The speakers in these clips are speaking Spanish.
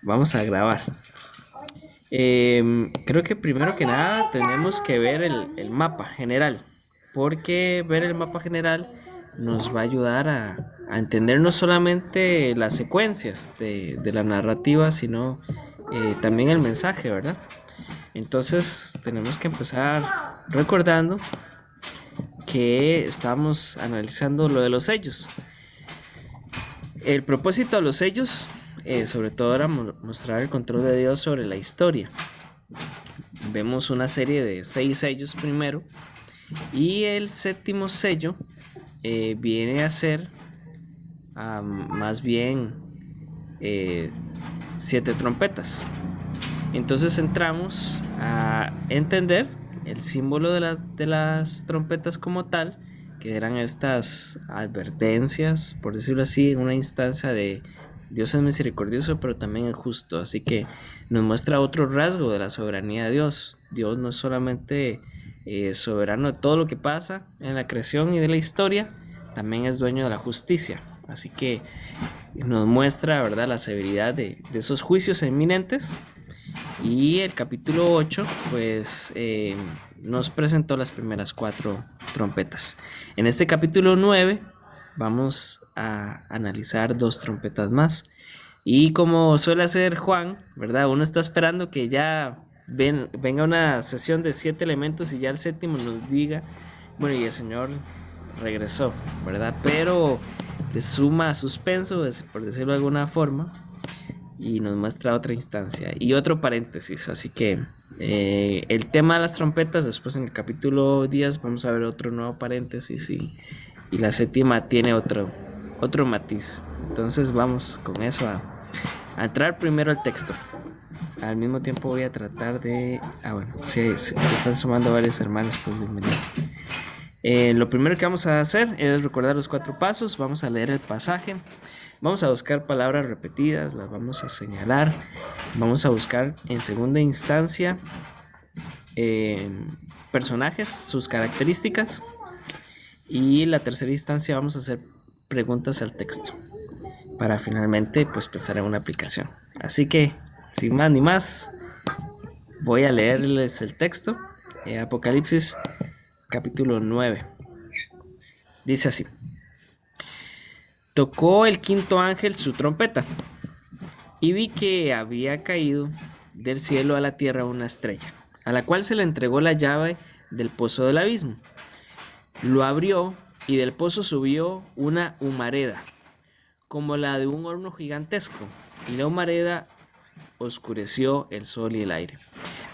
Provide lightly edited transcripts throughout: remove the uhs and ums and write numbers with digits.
Vamos a grabar. Creo que primero que nada tenemos que ver el mapa general, porque ver el mapa general nos va a ayudar a entender no solamente las secuencias de la narrativa, sino también el mensaje, ¿verdad? Entonces tenemos que empezar recordando que estamos analizando lo de los sellos. El propósito de los sellos, sobre todo, era mostrar el control de Dios sobre la historia. Vemos una serie de 6 sellos primero, y el séptimo sello viene a ser más bien 7 trompetas. Entonces entramos a entender el símbolo de las trompetas como tal, que eran estas advertencias, por decirlo así, en una instancia de Dios es misericordioso, pero también es justo. Así que nos muestra otro rasgo de la soberanía de Dios. Dios no es solamente soberano de todo lo que pasa en la creación y de la historia, también es dueño de la justicia. Así que nos muestra, ¿verdad?, la severidad de esos juicios inminentes. Y el capítulo 8 pues nos presentó las primeras 4 trompetas. En este capítulo 9 vamos a analizar 2 trompetas más. Y como suele hacer Juan, ¿verdad? Uno está esperando que ya venga una sesión de 7 elementos y ya el séptimo nos diga, bueno, y el Señor regresó, ¿verdad? Pero le suma suspenso, por decirlo de alguna forma, y nos muestra otra instancia y otro paréntesis. Así que el tema de las trompetas, después en el capítulo 10 vamos a ver otro nuevo paréntesis, y la séptima tiene otro matiz. Entonces vamos con eso a entrar primero al texto. Al mismo tiempo voy a tratar de... bueno, si se están sumando varios hermanos, pues bienvenidos. Lo primero que vamos a hacer es recordar los 4 pasos. Vamos a leer el pasaje. Vamos a buscar palabras repetidas, las vamos a señalar. Vamos a buscar en segunda instancia personajes, sus características. Y en la tercera instancia vamos a hacer preguntas al texto, para finalmente pues pensar en una aplicación. Así que, sin más ni más, voy a leerles el texto. Apocalipsis capítulo 9. Dice así: tocó el quinto ángel su trompeta, y vi que había caído del cielo a la tierra una estrella, a la cual se le entregó la llave del pozo del abismo. Lo abrió, y del pozo subió una humareda, como la de un horno gigantesco, y la humareda oscureció el sol y el aire.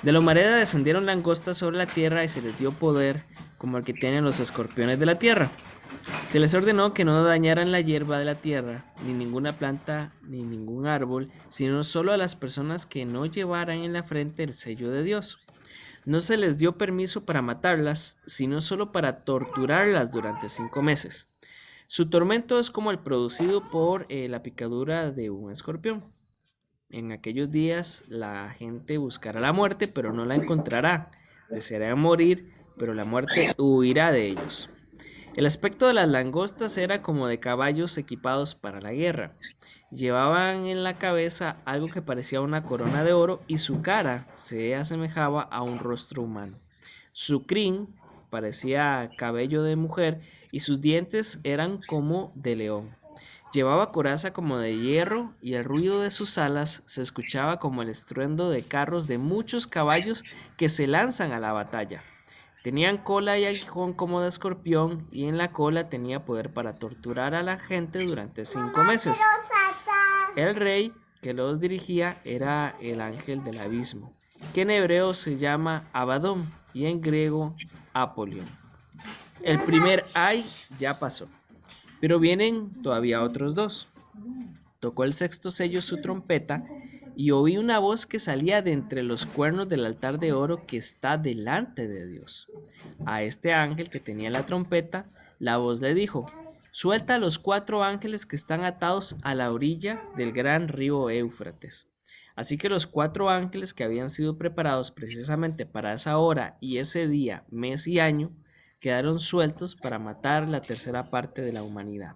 De la humareda descendieron langostas sobre la tierra, y se les dio poder como el que tienen los escorpiones de la tierra. Se les ordenó que no dañaran la hierba de la tierra, ni ninguna planta, ni ningún árbol, sino solo a las personas que no llevaran en la frente el sello de Dios. No se les dio permiso para matarlas, sino solo para torturarlas durante 5 meses. Su tormento es como el producido por la picadura de un escorpión. En aquellos días la gente buscará la muerte, pero no la encontrará. Desearán morir, pero la muerte huirá de ellos. El aspecto de las langostas era como de caballos equipados para la guerra. Llevaban en la cabeza algo que parecía una corona de oro, y su cara se asemejaba a un rostro humano. Su crin parecía cabello de mujer, y sus dientes eran como de león. Llevaba coraza como de hierro, y el ruido de sus alas se escuchaba como el estruendo de carros de muchos caballos que se lanzan a la batalla. Tenían cola y aguijón como de escorpión, y en la cola tenía poder para torturar a la gente durante 5 meses. El rey que los dirigía era el ángel del abismo, que en hebreo se llama Abadón y en griego Apolión. El primer ay ya pasó, pero vienen todavía otros 2. Tocó el sexto sello su trompeta, y oí una voz que salía de entre los cuernos del altar de oro que está delante de Dios. A este ángel que tenía la trompeta, la voz le dijo: suelta a los 4 ángeles que están atados a la orilla del gran río Éufrates. Así que los 4 ángeles que habían sido preparados precisamente para esa hora y ese día, mes y año, quedaron sueltos para matar la tercera parte de la humanidad.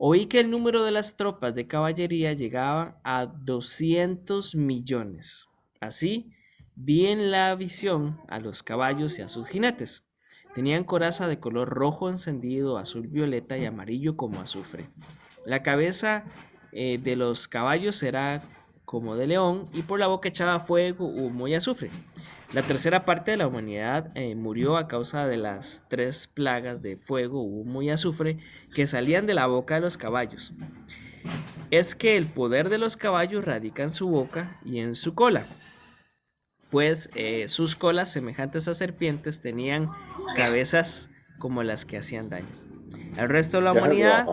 Oí que el número de las tropas de caballería llegaba a 200 millones. Así, vi en la visión a los caballos y a sus jinetes. Tenían coraza de color rojo encendido, azul violeta y amarillo como azufre. La cabeza de los caballos era como de león y por la boca echaba fuego, humo y azufre. La tercera parte de la humanidad murió a causa de las 3 plagas de fuego, humo y azufre que salían de la boca de los caballos. Es que el poder de los caballos radica en su boca y en su cola, pues sus colas semejantes a serpientes tenían cabezas como las que hacían daño. El resto de la humanidad,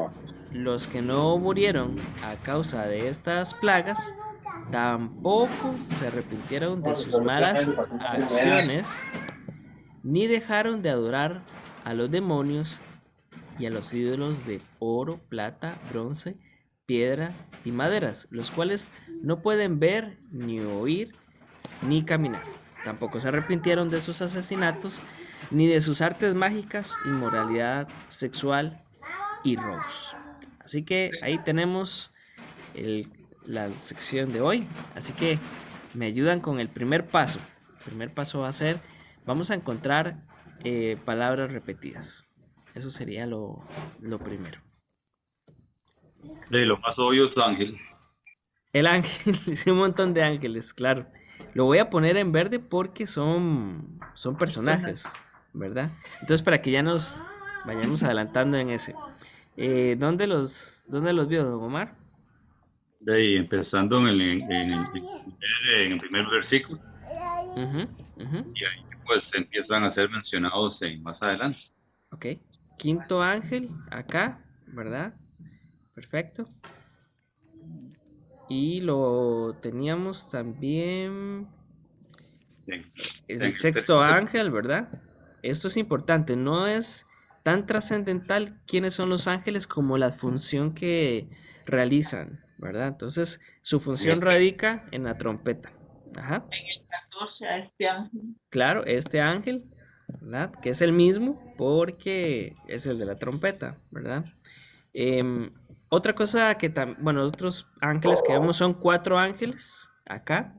los que no murieron a causa de estas plagas, tampoco se arrepintieron de sus malas acciones, ni dejaron de adorar a los demonios y a los ídolos de oro, plata, bronce, piedra y maderas, los cuales no pueden ver, ni oír, ni caminar. Tampoco se arrepintieron de sus asesinatos, ni de sus artes mágicas, inmoralidad sexual y robos. Así que ahí tenemos la sección de hoy. Así que me ayudan con el primer paso. El primer paso va a ser, vamos a encontrar palabras repetidas. Eso sería lo primero. De lo más obvio es Ángel. El ángel, dice un montón de ángeles, claro. Lo voy a poner en verde porque son personajes, ¿verdad? Entonces para que ya nos vayamos adelantando en ese. ¿Dónde los vio, don Omar? De ahí, empezando en el primer versículo, Ujú, ujú. y ahí pues empiezan a ser mencionados más adelante. Ok. Quinto ángel, acá, ¿verdad? Perfecto. Y lo teníamos también En, el en el sexto texto, ángel, ¿verdad? Esto es importante, no es tan trascendental quiénes son los ángeles como la función que realizan, ¿verdad? Entonces, su en función el texto, radica en la trompeta. Ajá. En el 14 a este ángel. Claro, este ángel, ¿verdad? Que es el mismo porque es el de la trompeta, ¿verdad? Em, Otra cosa que bueno, otros ángeles que vemos son 4 ángeles acá,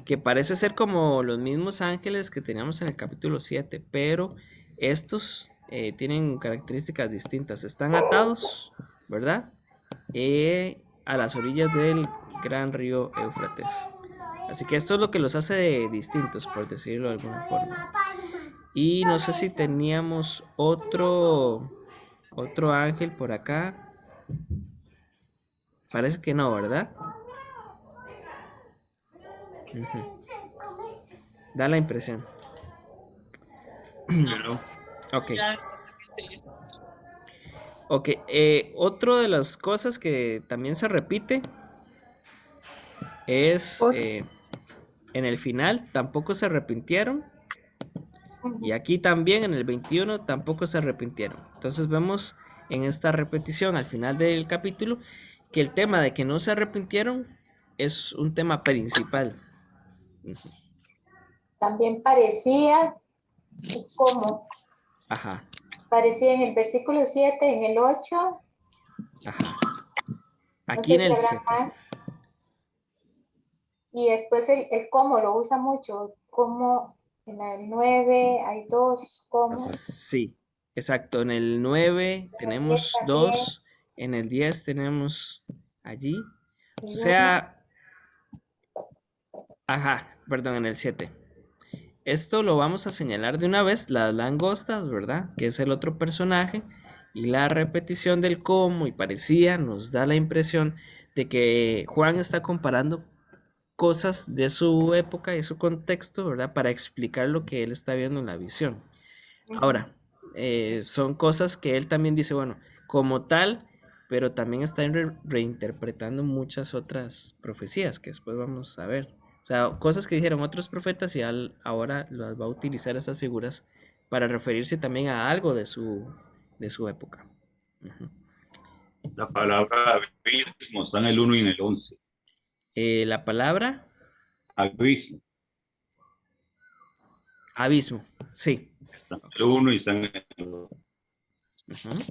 que parece ser como los mismos ángeles que teníamos en el capítulo 7, pero estos tienen características distintas. Están atados, ¿verdad? A las orillas del gran río Éufrates. Así que esto es lo que los hace distintos, por decirlo de alguna forma. Y no sé si teníamos otro ángel por acá. Parece que no, ¿verdad? Ujú. Da la impresión. yo no. Ok. Ya, Ok. Otro de las cosas que también se repite es en el final tampoco se arrepintieron. Y aquí también en el 21 tampoco se arrepintieron. Entonces vemos en esta repetición al final del capítulo que el tema de que no se arrepintieron es un tema principal. También parecía, y como Ajá, parecía en el versículo 7, en el 8, ajá. no Aquí sé en si el habrá 7. más. Y después el cómo lo usa mucho, como en el 9 hay dos, como, Sí, exacto. En el 9 en el 10 tenemos también, 2, en el 10 tenemos allí. O y uno. sea, ajá, perdón, en el 7. Esto lo vamos a señalar de una vez, las langostas, ¿verdad? Que es el otro personaje. Y la repetición del cómo y parecía nos da la impresión de que Juan está comparando cosas de su época y su contexto, ¿verdad? Para explicar lo que él está viendo en la visión. Ahora, son cosas que él también dice, bueno, como tal, pero también está reinterpretando muchas otras profecías que después vamos a ver. O sea, cosas que dijeron otros profetas y ahora las va a utilizar esas figuras para referirse también a algo de su época. Ujú. La palabra abismo está en el 1 y en el 11. La palabra Abismo abismo, sí. está en Ok. el 1 y está en el 2. Ujú.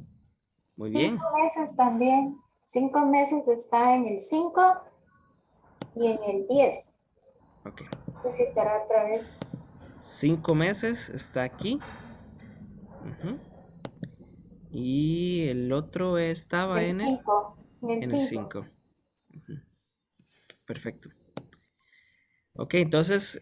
Muy bien. 5 meses también. 5 meses está en el 5 y en el 10. Ok. No sé si estará otra vez. 5 meses está aquí. Ujú. Y el otro estaba El en el 5. En el en el 5. 5. Perfecto. Ok, entonces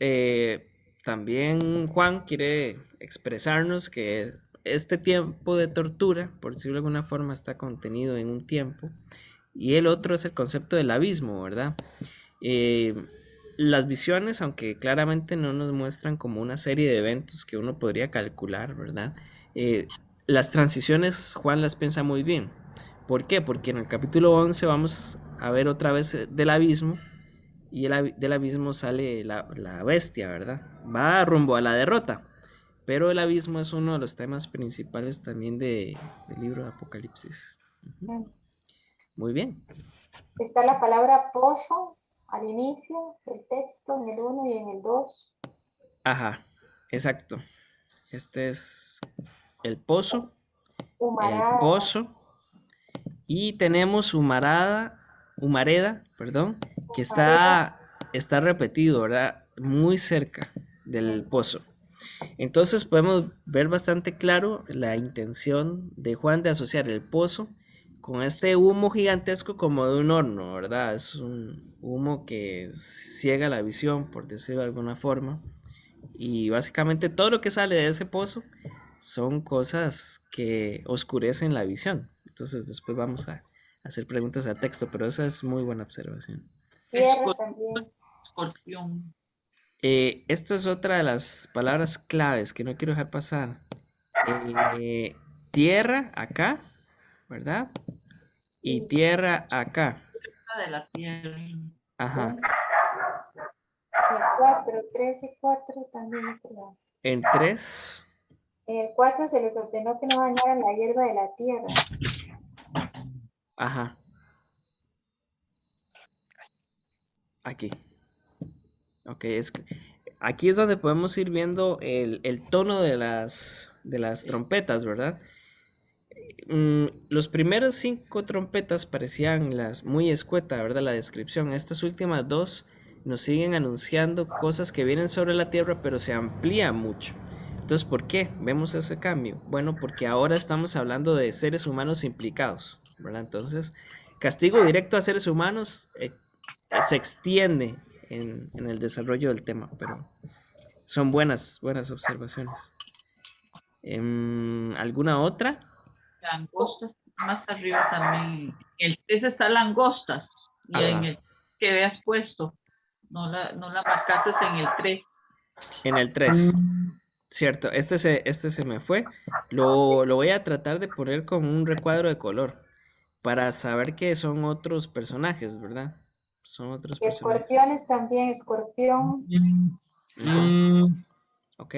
también Juan quiere expresarnos que este tiempo de tortura, por decirlo de alguna forma, está contenido en un tiempo. Y el otro es el concepto del abismo, ¿verdad? Eh, las visiones, aunque claramente no nos muestran como una serie de eventos que uno podría calcular, ¿verdad? Eh, las transiciones Juan las piensa muy bien. ¿Por qué? Porque en el capítulo 11 vamos a ver otra vez del abismo y del abismo sale la bestia, ¿verdad? Va rumbo a la derrota, pero el abismo es uno de los temas principales también del libro de Apocalipsis. Muy bien. Está la palabra pozo al inicio del texto, en el 1 y en el 2. Ajá, exacto. Este es el pozo, el Humarada. pozo, y tenemos humareda, perdón, que Humareda. está repetido, ¿verdad? Muy cerca del pozo. Entonces podemos ver bastante claro la intención de Juan de asociar el pozo con este humo gigantesco como de un horno, ¿verdad? Es un humo que ciega la visión, por decirlo de alguna forma. Y básicamente todo lo que sale de ese pozo son cosas que oscurecen la visión. Entonces después vamos a hacer preguntas al texto, pero esa es muy buena observación. Tierra también. Escorpión. Esto es otra de las palabras claves que no quiero dejar pasar. Eh, tierra acá, ¿verdad? Y Y tierra acá. De la tierra. Ajá. 3. Y el 4, 3 y 4 también creo. En tres. En el 4 se les ordenó que no dañaran la hierba de la tierra. Ajá. Aquí. Ok, aquí es donde podemos ir viendo el tono de las trompetas, ¿verdad? Los primeros 5 trompetas parecían las muy escueta, ¿verdad? La descripción. Estas últimas dos nos siguen anunciando cosas que vienen sobre la tierra, pero se amplía mucho. Entonces, ¿por qué vemos ese cambio? Bueno, porque ahora estamos hablando de seres humanos implicados, ¿verdad? Entonces, castigo directo a seres humanos se extiende en el desarrollo del tema, pero son buenas observaciones. ¿Alguna otra? Langostas, más arriba también. El 3 está langostas. Y en Ajá. el que veas puesto, no la marcaste en el 3. En el 3. Cierto, este se me fue. Lo voy a tratar de poner con un recuadro de color para saber que son otros personajes, ¿verdad? Son otros Y personajes. escorpiones también, escorpión. Ujú. Ok.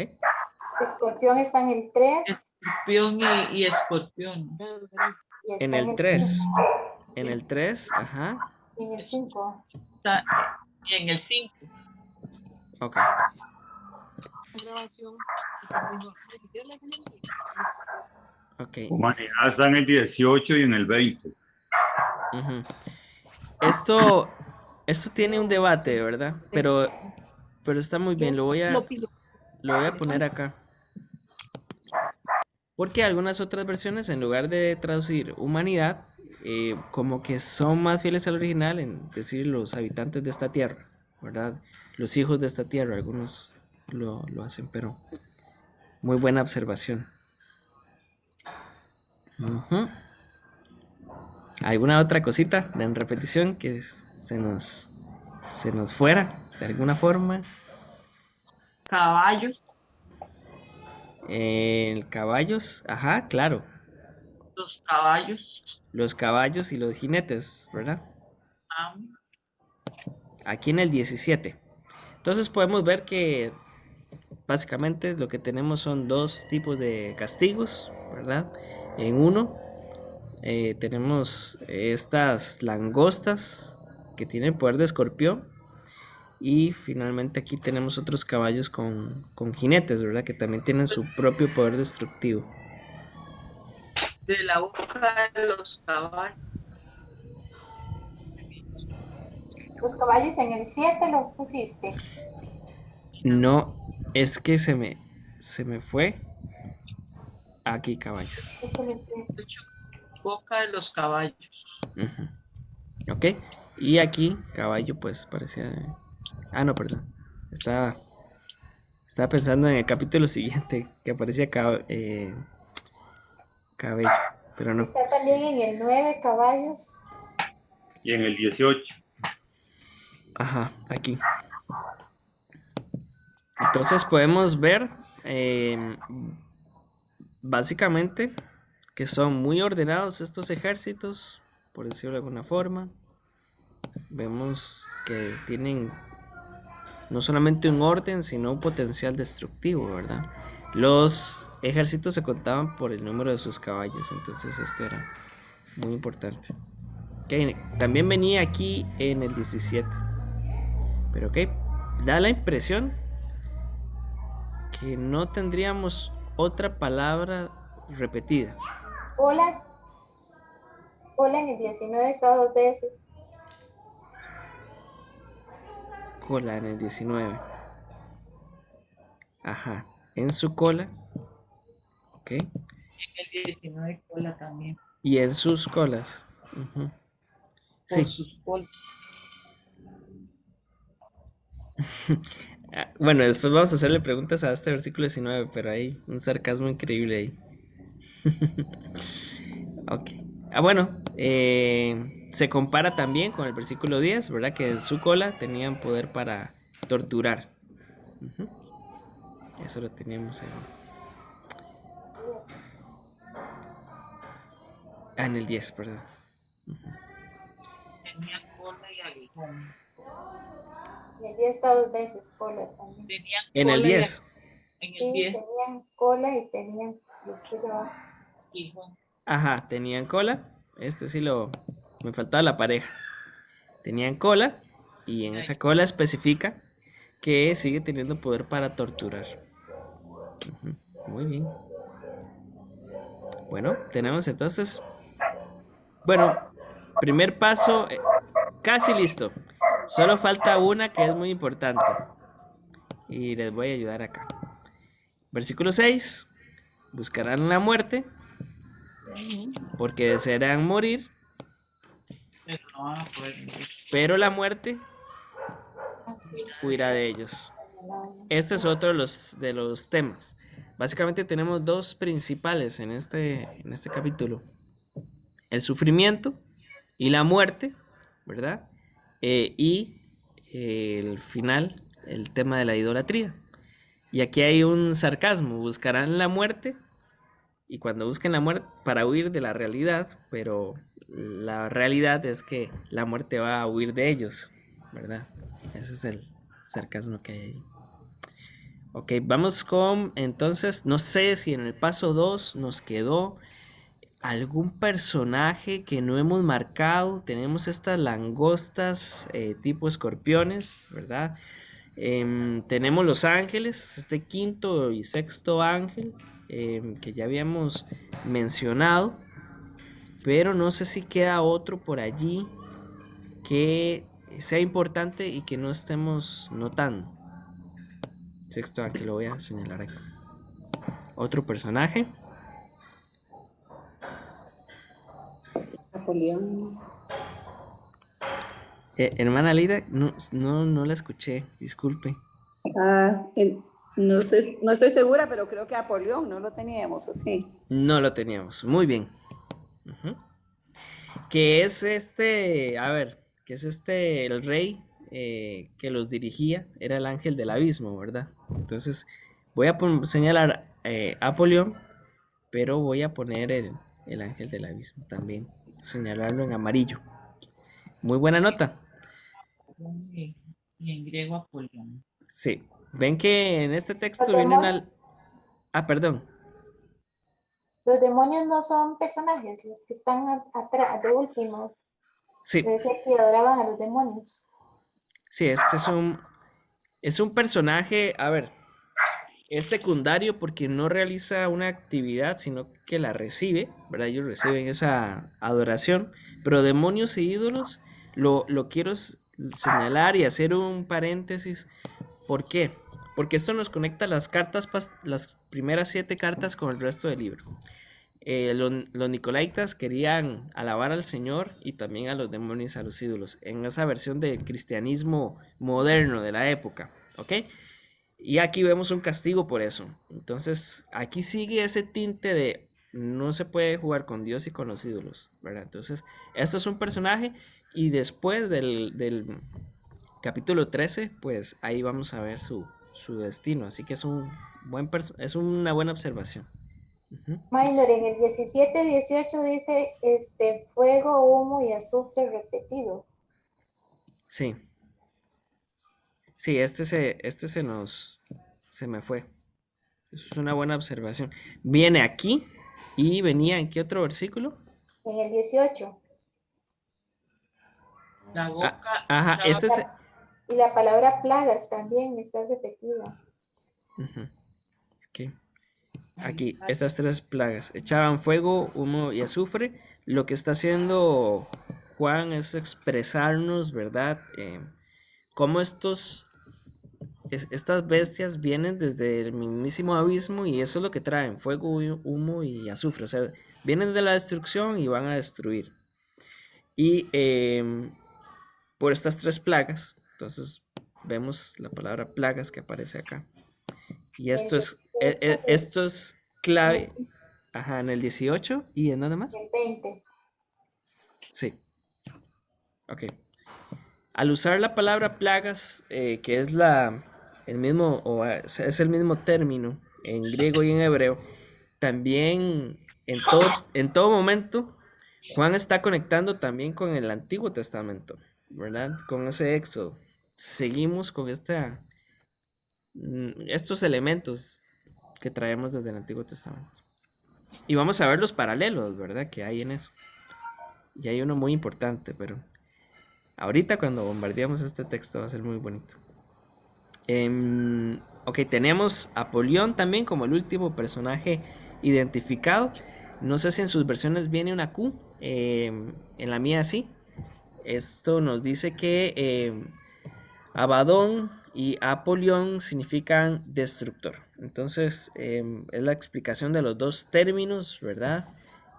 Escorpión está en el 3 Escorpión y escorpión. y En está en el el 3. 5. En el 3, ajá. Y en el 5. Está en el 5. Ok. Ok. Humanidad está en el 18 y en el 20. Ujú. Esto, esto tiene un debate, ¿verdad? Pero está muy bien. Lo voy a poner acá. Porque algunas otras versiones, en lugar de traducir humanidad, como que son más fieles al original en decir los habitantes de esta tierra, ¿verdad? Los hijos de esta tierra, algunos lo hacen, pero muy buena observación. Ujú. ¿Alguna otra cosita en repetición que se nos fuera de alguna forma? Caballos, Caballos, ajá, claro. los caballos. Los caballos y los jinetes, ¿verdad? ah, Aquí en el 17. Entonces podemos ver que básicamente lo que tenemos son dos tipos de castigos, ¿verdad? En uno tenemos estas langostas que tienen poder de escorpión y finalmente aquí tenemos otros caballos con jinetes, ¿verdad? Que también tienen su propio poder destructivo. De la boca de los caballos. Los caballos en el 7 lo pusiste. No, es que se me fue. Aquí, caballos. Eso lo sé. Boca de los caballos. Ujú. Ok. Y aquí, caballo, pues parecía. Ah, no, perdón. Estaba pensando en el capítulo siguiente que aparecía cabello, pero no. Está también en el 9 caballos. Y en el 18. Ajá, aquí. Entonces podemos ver básicamente que son muy ordenados estos ejércitos, por decirlo de alguna forma. Vemos que tienen no solamente un orden, sino un potencial destructivo, ¿verdad? Los ejércitos se contaban por el número de sus caballos, entonces esto era muy importante. Okay, también venía aquí en el 17, pero ok, da la impresión que no tendríamos otra palabra repetida. Cola. Cola en el 19 está 2 veces. Cola en el 19. Ajá, en su cola, ok, En el 19 cola también. y en sus colas. Ujú. Por Sí. sus colas. Bueno, después vamos a hacerle preguntas a este versículo 19, pero hay un sarcasmo increíble ahí. Ok. Bueno, se compara también con el versículo 10, ¿verdad? Que en su cola tenían poder para torturar. Ujú. Eso lo teníamos ahí. Ah, en el 10, perdón. Tenía cola y aguijón. En el 10 está 2 veces cola también. Tenían En el cola y 10. en el Sí, 10 tenían cola y tenían después abajo. aguijón. Ajá, tenían cola. Este sí lo... Me faltaba la pareja. Tenían cola y en esa cola especifica que sigue teniendo poder para torturar. Ujú. Muy bien. Bueno, tenemos entonces, bueno, primer paso casi listo. Solo falta una que es muy importante y les voy a ayudar acá. Versículo 6. Buscarán la muerte porque desearán morir, Pero no van a poder morir. pero la muerte Aquí, huirá de ellos. no, Este es otro de los temas. Básicamente tenemos dos principales en este capítulo. El sufrimiento y la muerte, ¿verdad? Y el final, el tema de la idolatría. Y aquí hay un sarcasmo, buscarán la muerte y cuando busquen la muerte para huir de la realidad, pero la realidad es que la muerte va a huir de ellos, ¿verdad? Ese es el sarcasmo que hay ahí. Ok, vamos con, entonces, no sé si en el paso 2 nos quedó algún personaje que no hemos marcado. Tenemos estas langostas tipo escorpiones, ¿verdad? Tenemos los ángeles, este quinto y sexto ángel que ya habíamos mencionado, pero no sé si queda otro por allí que sea importante y que no estemos notando. Sexto ángel, lo voy a señalar aquí. Otro personaje. Napoleón. Hermana Lida, no la escuché, disculpe. Ah, no sé, no estoy segura, pero creo que Apolión no lo teníamos así. No lo teníamos, muy bien. Ujú. Que es a ver, que es el rey que los dirigía, era el ángel del abismo, ¿verdad? Entonces voy a señalar Apolión, pero voy a poner el ángel del abismo también, señalarlo en amarillo. Muy buena nota. Y en griego Apolión. Sí, ven que en este Los texto viene demonios, una... Ah, perdón. los demonios no son personajes, los que están atrás, de últimos. Sí, Decía que adoraban a los demonios. sí, este es un personaje, a ver, Es secundario porque no realiza una actividad, sino que la recibe, ¿verdad? Ellos reciben esa adoración. Pero demonios e ídolos, lo quiero señalar y hacer un paréntesis. ¿Por qué? Porque esto nos conecta las cartas, las primeras 7 cartas con el resto del libro. Los nicolaitas querían alabar al Señor y también a los demonios y a los ídolos, en esa versión del cristianismo moderno de la época, ¿ok? Y aquí vemos un castigo por eso. Entonces, aquí sigue ese tinte de no se puede jugar con Dios y con los ídolos, ¿verdad? Entonces, esto es un personaje y después del capítulo 13, pues ahí vamos a ver su destino. Así que es es una buena observación. Ujú. Minor, en el 17-18 dice fuego, humo y azufre repetido. Sí, sí, se me fue. Eso es una buena observación. Viene aquí y venía en qué otro versículo. En el 18. La Ah, boca ajá, estaba Y la palabra plagas también está repetida. ujú, ok. ahí, Aquí, estas 3 plagas. Echaban fuego, humo y azufre. Lo que está haciendo Juan es expresarnos, ¿verdad? Cómo estas bestias vienen desde el mismísimo abismo y eso es lo que traen, fuego, humo y azufre. O sea, vienen de la destrucción y van a destruir. Y por estas 3 plagas, entonces vemos la palabra plagas que aparece acá. Y El 18, esto es clave, ajá, en el 18 y en nada más. el 20. Sí, ok. Al usar la palabra plagas, que es el mismo, es el mismo término en griego y en hebreo, también en todo momento, Juan está conectando también con el Antiguo Testamento, ¿verdad? Con ese éxodo. Seguimos con estos elementos que traemos desde el Antiguo Testamento. Y vamos a ver los paralelos, ¿verdad? Que hay en eso. Y hay uno muy importante, pero ahorita cuando bombardeamos este texto va a ser muy bonito. Ok, tenemos a Polión también como el último personaje identificado. No sé si en sus versiones viene una Q, en la mía sí. Esto nos dice que Abadón y Apolión significan destructor. Entonces, es la explicación de los dos términos, ¿verdad?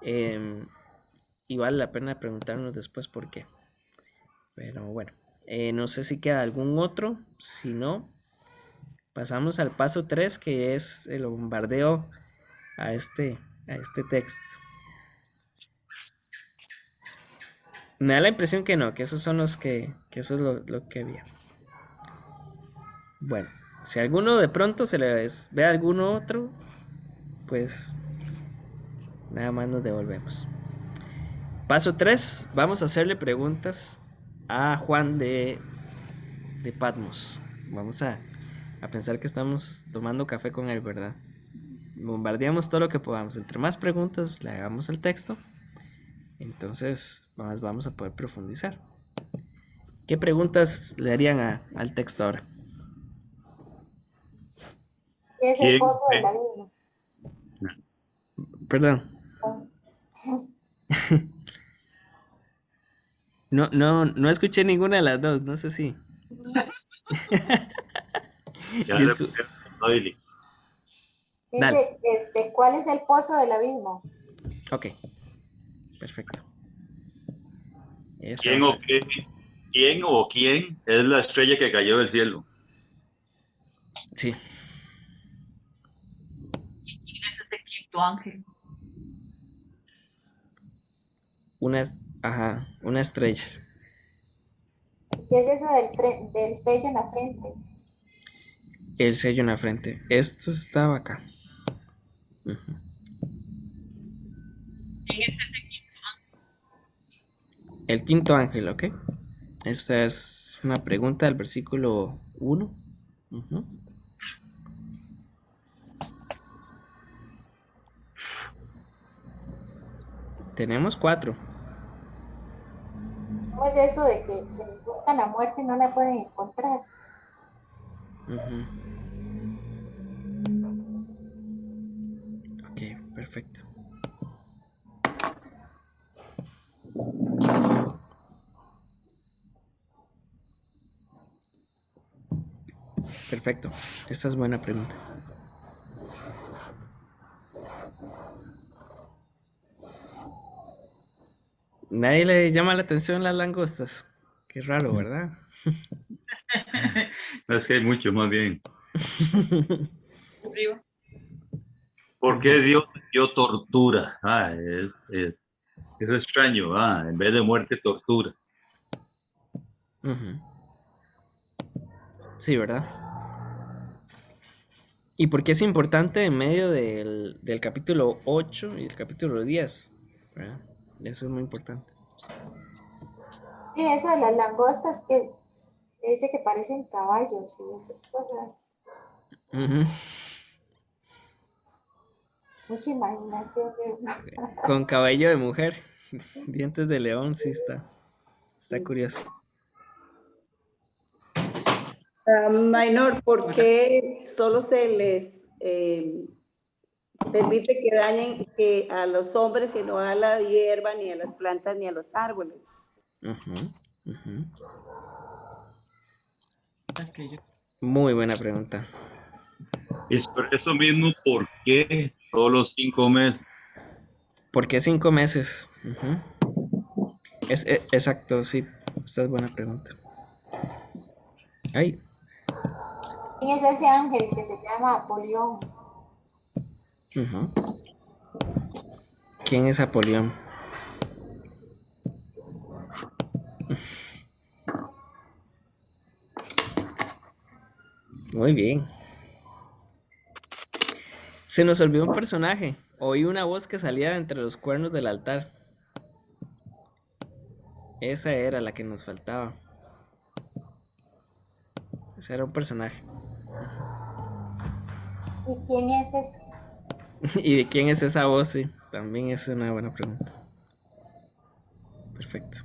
Y vale la pena preguntarnos después por qué. Pero bueno, no sé si queda algún otro. Si no, pasamos al paso 3, que es el bombardeo a este texto. Me da la impresión que no, que esos son que eso es lo que había. Bueno, si alguno de pronto se le ve alguno otro, pues nada más nos devolvemos. Paso 3, vamos a hacerle preguntas a Juan de Patmos. Vamos a pensar que estamos tomando café con él, ¿verdad? Bombardeamos todo lo que podamos. Entre más preguntas le hagamos al texto, entonces más vamos a poder profundizar. ¿Qué preguntas le harían al texto ahora? ¿Qué es el ¿Quién? pozo de la vida? Perdón, no escuché ninguna de las dos, no sé si. Ya le Discu- pusieron Doyle. Dale. Dice, ¿cuál es el pozo del abismo? Ok, perfecto. Esa va a ¿Quién o ser. qué? ¿Quién o quién es la estrella que cayó del cielo? Sí, este quinto ángel. una, ajá, una estrella. ¿Qué es eso del sello en la frente? El sello en la frente. Esto estaba acá. Ujú. El quinto ángel, ¿ok? Esta es una pregunta del versículo 1. Ujú. Tenemos 4. ¿Cómo es eso de que quienes buscan la muerte y no la pueden encontrar? Ujú. perfecto. Perfecto. Esta es buena pregunta. Nadie le llama la atención las langostas. Qué raro, ¿verdad? Es que hay mucho más bien. Río. ¿Por qué Dios dio tortura? Es extraño. En vez de muerte, tortura. Ujú. Sí, ¿verdad? ¿Y por qué es importante en medio del capítulo 8 y el capítulo 10? ¿Verdad? Eso es muy importante. Sí, eso de las langostas que dice que parecen caballos y esas cosas. Ujú. Mucha imaginación. Con cabello de mujer, dientes de león, sí está curioso. Minor, ¿por qué solo se les permite que dañen a los hombres y no a la hierba, ni a las plantas, ni a los árboles? Ujú, ujú. Aquello. Muy buena pregunta. Es por eso mismo, ¿por qué solo 5 meses? ¿Por qué 5 meses? Ujú. Exacto, sí. Esta es buena pregunta. Ay. ¿Quién es ese ángel que se llama Apolión? Ujú. ¿Quién es Apolión? Muy bien. Se nos olvidó un personaje. Oí una voz que salía de entre los cuernos del altar. Esa era la que nos faltaba. Ese era un personaje. ¿Y quién es ese? ¿Y de quién es esa voz? Sí, también es una buena pregunta. Perfecto.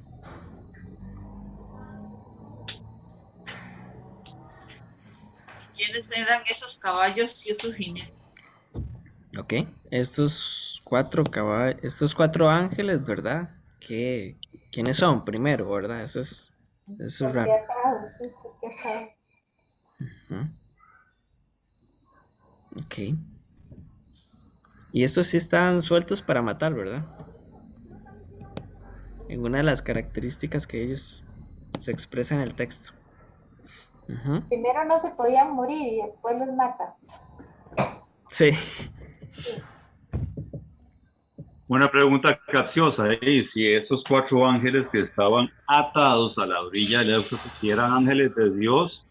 ¿Quiénes eran esos caballos y esos jinetes? Ok. Estos cuatro ángeles, ¿verdad? ¿Quiénes son primero, verdad? Eso es ¿Por qué raro. atados? Sí, ¿por qué atados? Ujú. Ok. Y estos sí están sueltos para matar, ¿verdad? En una de las características que ellos se expresan en el texto. Ujú. Primero no se podían morir y después los matan. Sí. Sí. Una pregunta capciosa, si esos 4 ángeles que estaban atados a la orilla del Éufrates, si eran ángeles de Dios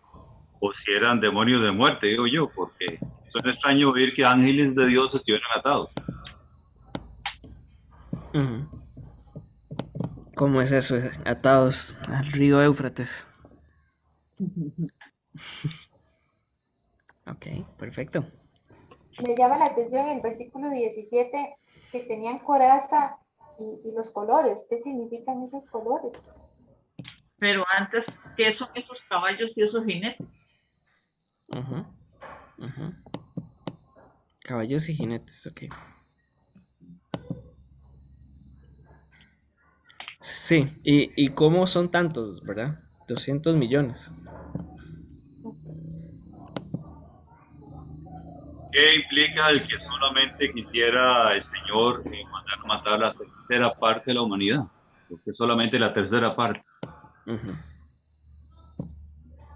o si eran demonios de muerte, digo yo, porque suena extraño oír que ángeles de Dios estuvieran atados. Ujú. ¿Cómo es eso? Atados al río Éufrates. Ok, perfecto. Me llama la atención el versículo 17 que tenían coraza y los colores. ¿Qué significan esos colores? Pero antes, ¿qué son esos caballos y esos jinetes? Ujú, ujú. Caballos y jinetes, ok. Sí, y cómo son tantos, ¿verdad? 200 millones. ¿Qué implica el que solamente quisiera el Señor mandar a matar la tercera parte de la humanidad? Porque solamente la tercera parte. Ujú.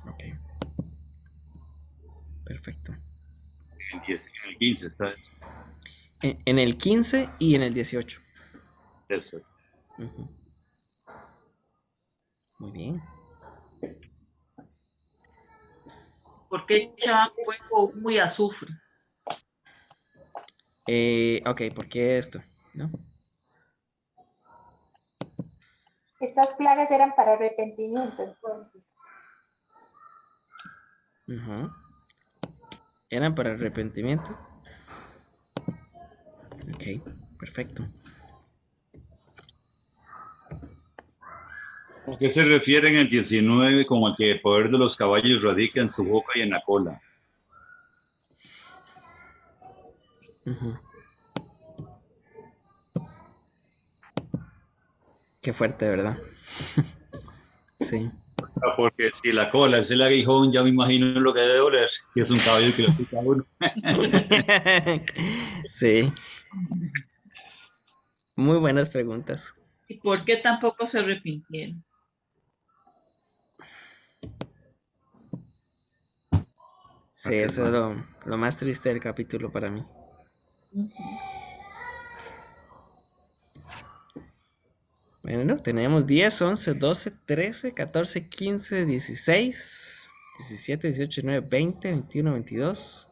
Ok, perfecto. En el 15 está En el 15 y en el 18. eso. Ujú. Muy bien. ¿Por qué echaban fuego, humo y azufre? Ok, ¿por qué esto? ¿No? Estas plagas eran para arrepentimiento, entonces. Ujú. Eran para arrepentimiento. Ok, perfecto. ¿A qué se refiere en el 19 como el que el poder de los caballos radica en su boca y en la cola? Ujú. Qué fuerte, ¿verdad? Sí. Porque si la cola es el aguijón, ya me imagino lo que debe doler, que es un caballo que lo pica a uno. Sí, muy buenas preguntas. ¿Y por qué tampoco se arrepintieron? Sí, eso es lo más triste del capítulo para mí. Ujú. Bueno, tenemos 10, 11, 12, 13, 14, 15, 16, 17, 18, 19, 20, 21, 22.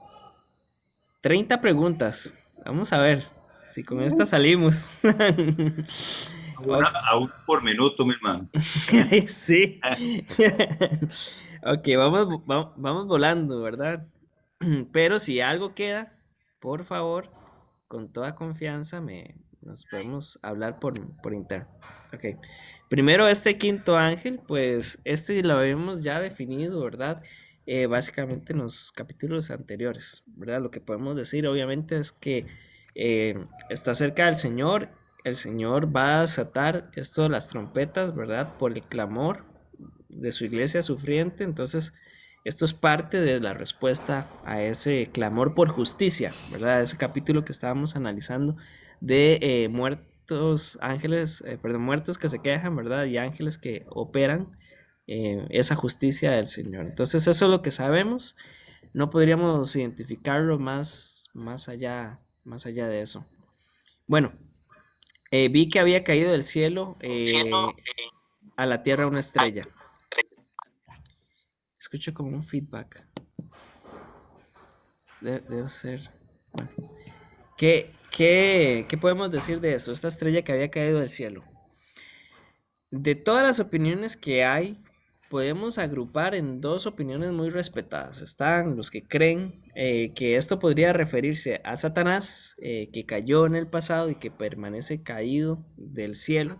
30 preguntas. Vamos a ver si con esta salimos. Ok, A uno por minuto, mi hermano. sí. Ok, vamos volando, ¿verdad? Pero si algo queda, por favor, con toda confianza, nos podemos hablar por interno. Ok. Primero, este quinto ángel, pues este lo habíamos ya definido, ¿verdad? Básicamente en los capítulos anteriores, ¿verdad? Lo que podemos decir, obviamente, es que está cerca del Señor. El Señor va a desatar esto de las trompetas, ¿verdad? Por el clamor de su iglesia sufriente. Entonces, esto es parte de la respuesta a ese clamor por justicia, ¿verdad? Ese capítulo que estábamos analizando de muertos, ángeles, perdón, muertos que se quejan, ¿verdad? Y ángeles que operan esa justicia del Señor. Entonces, eso es lo que sabemos. No podríamos identificarlo más allá de eso. Bueno, vi que había caído del cielo a la tierra una estrella. Escucho como un feedback. Debe ser. Bueno. ¿Qué podemos decir de eso? Esta estrella que había caído del cielo. De todas las opiniones que hay, podemos agrupar en dos opiniones muy respetadas. Están los que creen que esto podría referirse a Satanás, que cayó en el pasado y que permanece caído del cielo.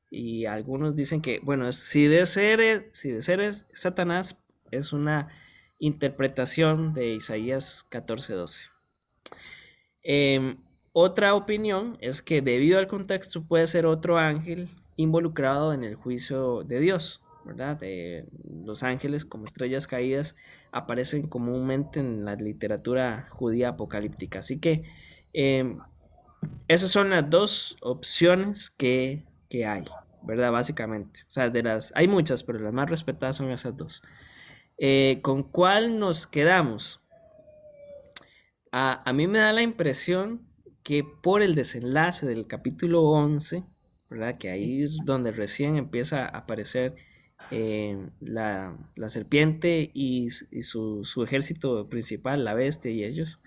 Y algunos dicen que, bueno, si de ser es Satanás, es una interpretación de Isaías 14:12. Otra opinión es que debido al contexto puede ser otro ángel involucrado en el juicio de Dios, ¿verdad? Los ángeles como estrellas caídas aparecen comúnmente en la literatura judía apocalíptica. Así que esas son las dos opciones que hay, ¿verdad? Básicamente. O sea, hay muchas, pero las más respetadas son esas dos. ¿Con cuál nos quedamos? A mí me da la impresión que por el desenlace del capítulo 11, ¿verdad? Que ahí es donde recién empieza a aparecer la serpiente y su ejército principal, la bestia y ellos.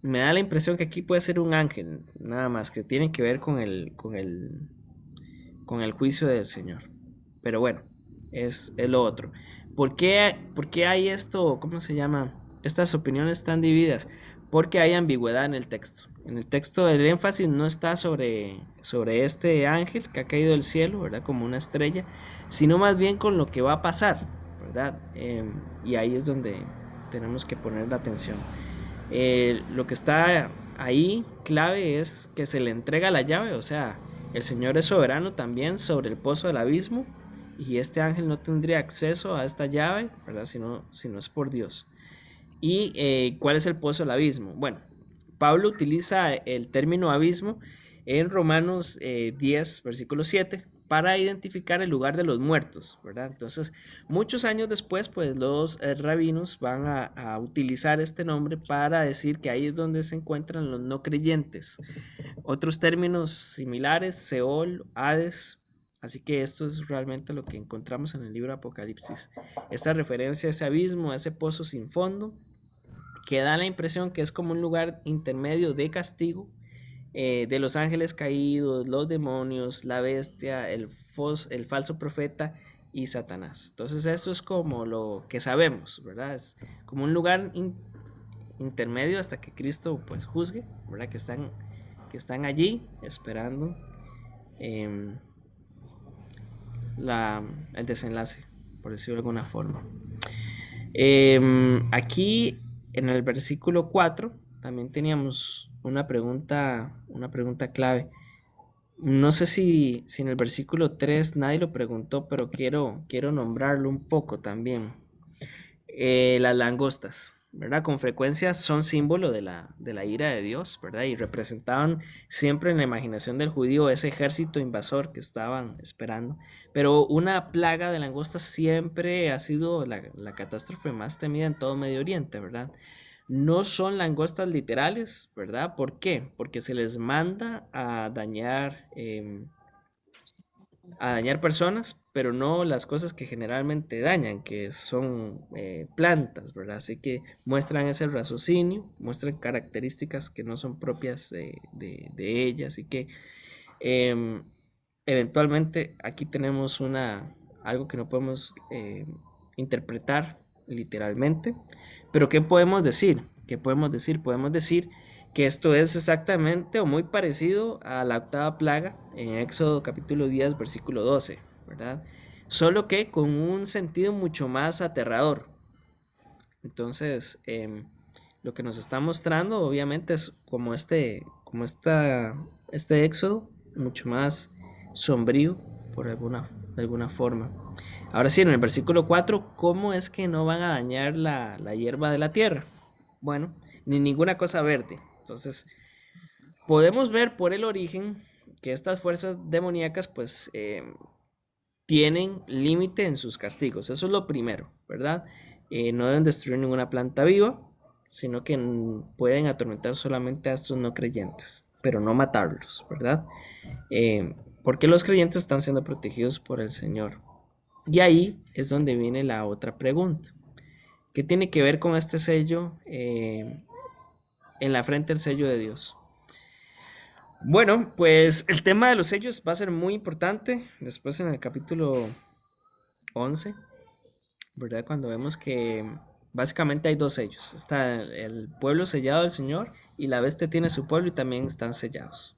Me da la impresión que aquí puede ser un ángel, nada más, que tiene que ver con el juicio del Señor. Pero bueno, es lo otro. ¿Por qué hay esto, cómo se llama? Estas opiniones están divididas. Porque hay ambigüedad en el texto. En el texto el énfasis no está sobre este ángel que ha caído del cielo, ¿verdad? Como una estrella, sino más bien con lo que va a pasar, ¿verdad? Y ahí es donde tenemos que poner la atención. Lo que está ahí clave es que se le entrega la llave, o sea, el Señor es soberano también sobre el pozo del abismo y este ángel no tendría acceso a esta llave, ¿verdad? Si no es por Dios. ¿Y cuál es el pozo del abismo? Bueno, Pablo utiliza el término abismo en Romanos 10, versículo 7, para identificar el lugar de los muertos, ¿verdad? Entonces, muchos años después, pues los rabinos van a utilizar este nombre para decir que ahí es donde se encuentran los no creyentes. Otros términos similares, Seol, Hades. Así que esto es realmente lo que encontramos en el libro de Apocalipsis. Esta referencia a ese abismo, a ese pozo sin fondo, que da la impresión que es como un lugar intermedio de castigo de los ángeles caídos, los demonios, la bestia, el falso profeta y Satanás. Entonces esto es como lo que sabemos, ¿verdad? Es como un lugar intermedio hasta que Cristo pues juzgue, ¿verdad? Que están allí esperando el desenlace, por decirlo de alguna forma. Aquí en el versículo 4 también teníamos una pregunta clave. No sé si en el versículo 3 nadie lo preguntó, pero quiero nombrarlo un poco también. Las langostas, ¿verdad? Con frecuencia son símbolo de la ira de Dios, ¿verdad? Y representaban siempre en la imaginación del judío ese ejército invasor que estaban esperando. Pero una plaga de langostas siempre ha sido la catástrofe más temida en todo Medio Oriente, ¿verdad? No son langostas literales, ¿verdad? ¿Por qué? Porque se les manda a dañar personas, pero no las cosas que generalmente dañan, que son plantas, ¿verdad? Así que muestran ese raciocinio, muestran características que no son propias de ellas, y que em, eventualmente aquí tenemos algo que no podemos interpretar literalmente, pero ¿qué podemos decir? ¿Qué podemos decir? Podemos decir que esto es exactamente o muy parecido a la octava plaga en Éxodo capítulo 10, versículo 12, ¿verdad? Solo que con un sentido mucho más aterrador. Entonces, lo que nos está mostrando obviamente es este Éxodo mucho más sombrío de alguna forma. Ahora sí, en el versículo 4, ¿cómo es que no van a dañar la hierba de la tierra? Bueno, ni ninguna cosa verde. Entonces, podemos ver por el origen que estas fuerzas demoníacas pues tienen límite en sus castigos. Eso es lo primero, ¿verdad? No deben destruir ninguna planta viva, sino que pueden atormentar solamente a estos no creyentes, pero no matarlos, ¿verdad? Porque los creyentes están siendo protegidos por el Señor. Y ahí es donde viene la otra pregunta. ¿Qué tiene que ver con este sello en la frente, el sello de Dios? Bueno, pues el tema de los sellos va a ser muy importante después en el capítulo 11, ¿verdad? Cuando vemos que básicamente hay dos sellos. Está el pueblo sellado del Señor, y la bestia tiene su pueblo y también están sellados.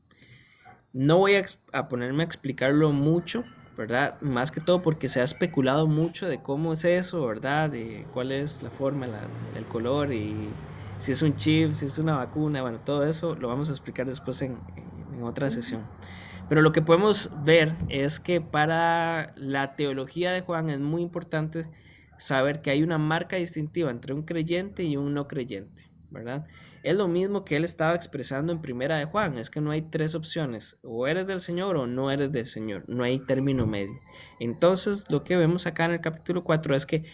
No voy a ponerme a explicarlo mucho, ¿verdad? Más que todo porque se ha especulado mucho de cómo es eso, ¿verdad? De cuál es la forma, el color, y si es un chip, si es una vacuna. Bueno, todo eso lo vamos a explicar después en otra sesión. Pero lo que podemos ver es que para la teología de Juan es muy importante saber que hay una marca distintiva entre un creyente y un no creyente, ¿verdad? Es lo mismo que él estaba expresando en Primera de Juan, es que no hay tres opciones: o eres del Señor o no eres del Señor, no hay término medio. Entonces, lo que vemos acá en el capítulo 4 es que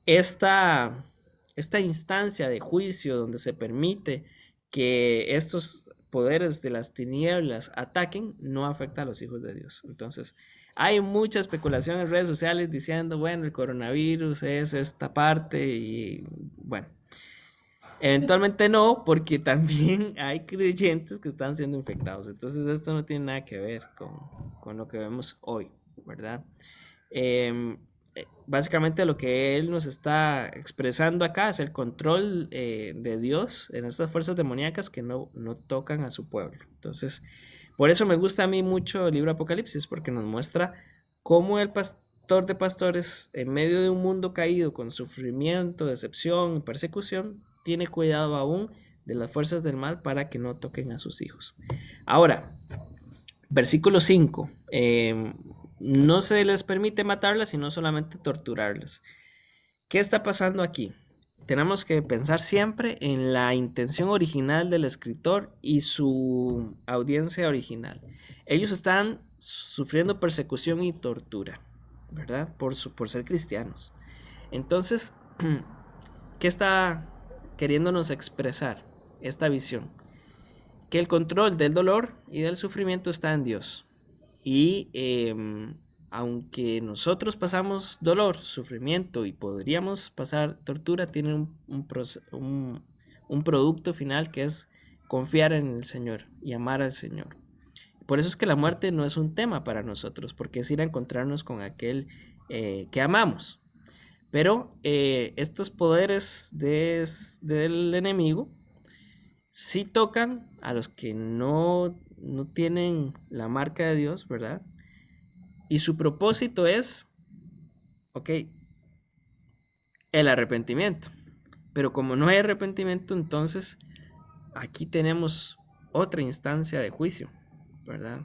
esta instancia de juicio donde se permite que estos poderes de las tinieblas ataquen, no afecta a los hijos de Dios. Entonces, hay mucha especulación en redes sociales diciendo, bueno, el coronavirus es esta parte, y bueno, eventualmente no, porque también hay creyentes que están siendo infectados. Entonces, esto no tiene nada que ver con lo que vemos hoy, ¿verdad? Básicamente lo que él nos está expresando acá es el control de Dios en estas fuerzas demoníacas que no tocan a su pueblo. Entonces, por eso me gusta a mí mucho el libro Apocalipsis, porque nos muestra cómo el pastor de pastores, en medio de un mundo caído con sufrimiento, decepción y persecución, tiene cuidado aún de las fuerzas del mal para que no toquen a sus hijos. Ahora, versículo 5. No se les permite matarlas, sino solamente torturarlas. ¿Qué está pasando aquí? Tenemos que pensar siempre en la intención original del escritor y su audiencia original. Ellos están sufriendo persecución y tortura, ¿verdad? Por ser cristianos. Entonces, ¿qué está queriéndonos expresar esta visión? Que el control del dolor y del sufrimiento está en Dios. Y aunque nosotros pasamos dolor, sufrimiento y podríamos pasar tortura, tiene un producto final, que es confiar en el Señor y amar al Señor. Por eso es que la muerte no es un tema para nosotros, porque es ir a encontrarnos con aquel que amamos. Pero estos poderes del enemigo sí tocan a los que no tienen la marca de Dios, ¿verdad? Y su propósito es, el arrepentimiento. Pero como no hay arrepentimiento, entonces aquí tenemos otra instancia de juicio, ¿verdad?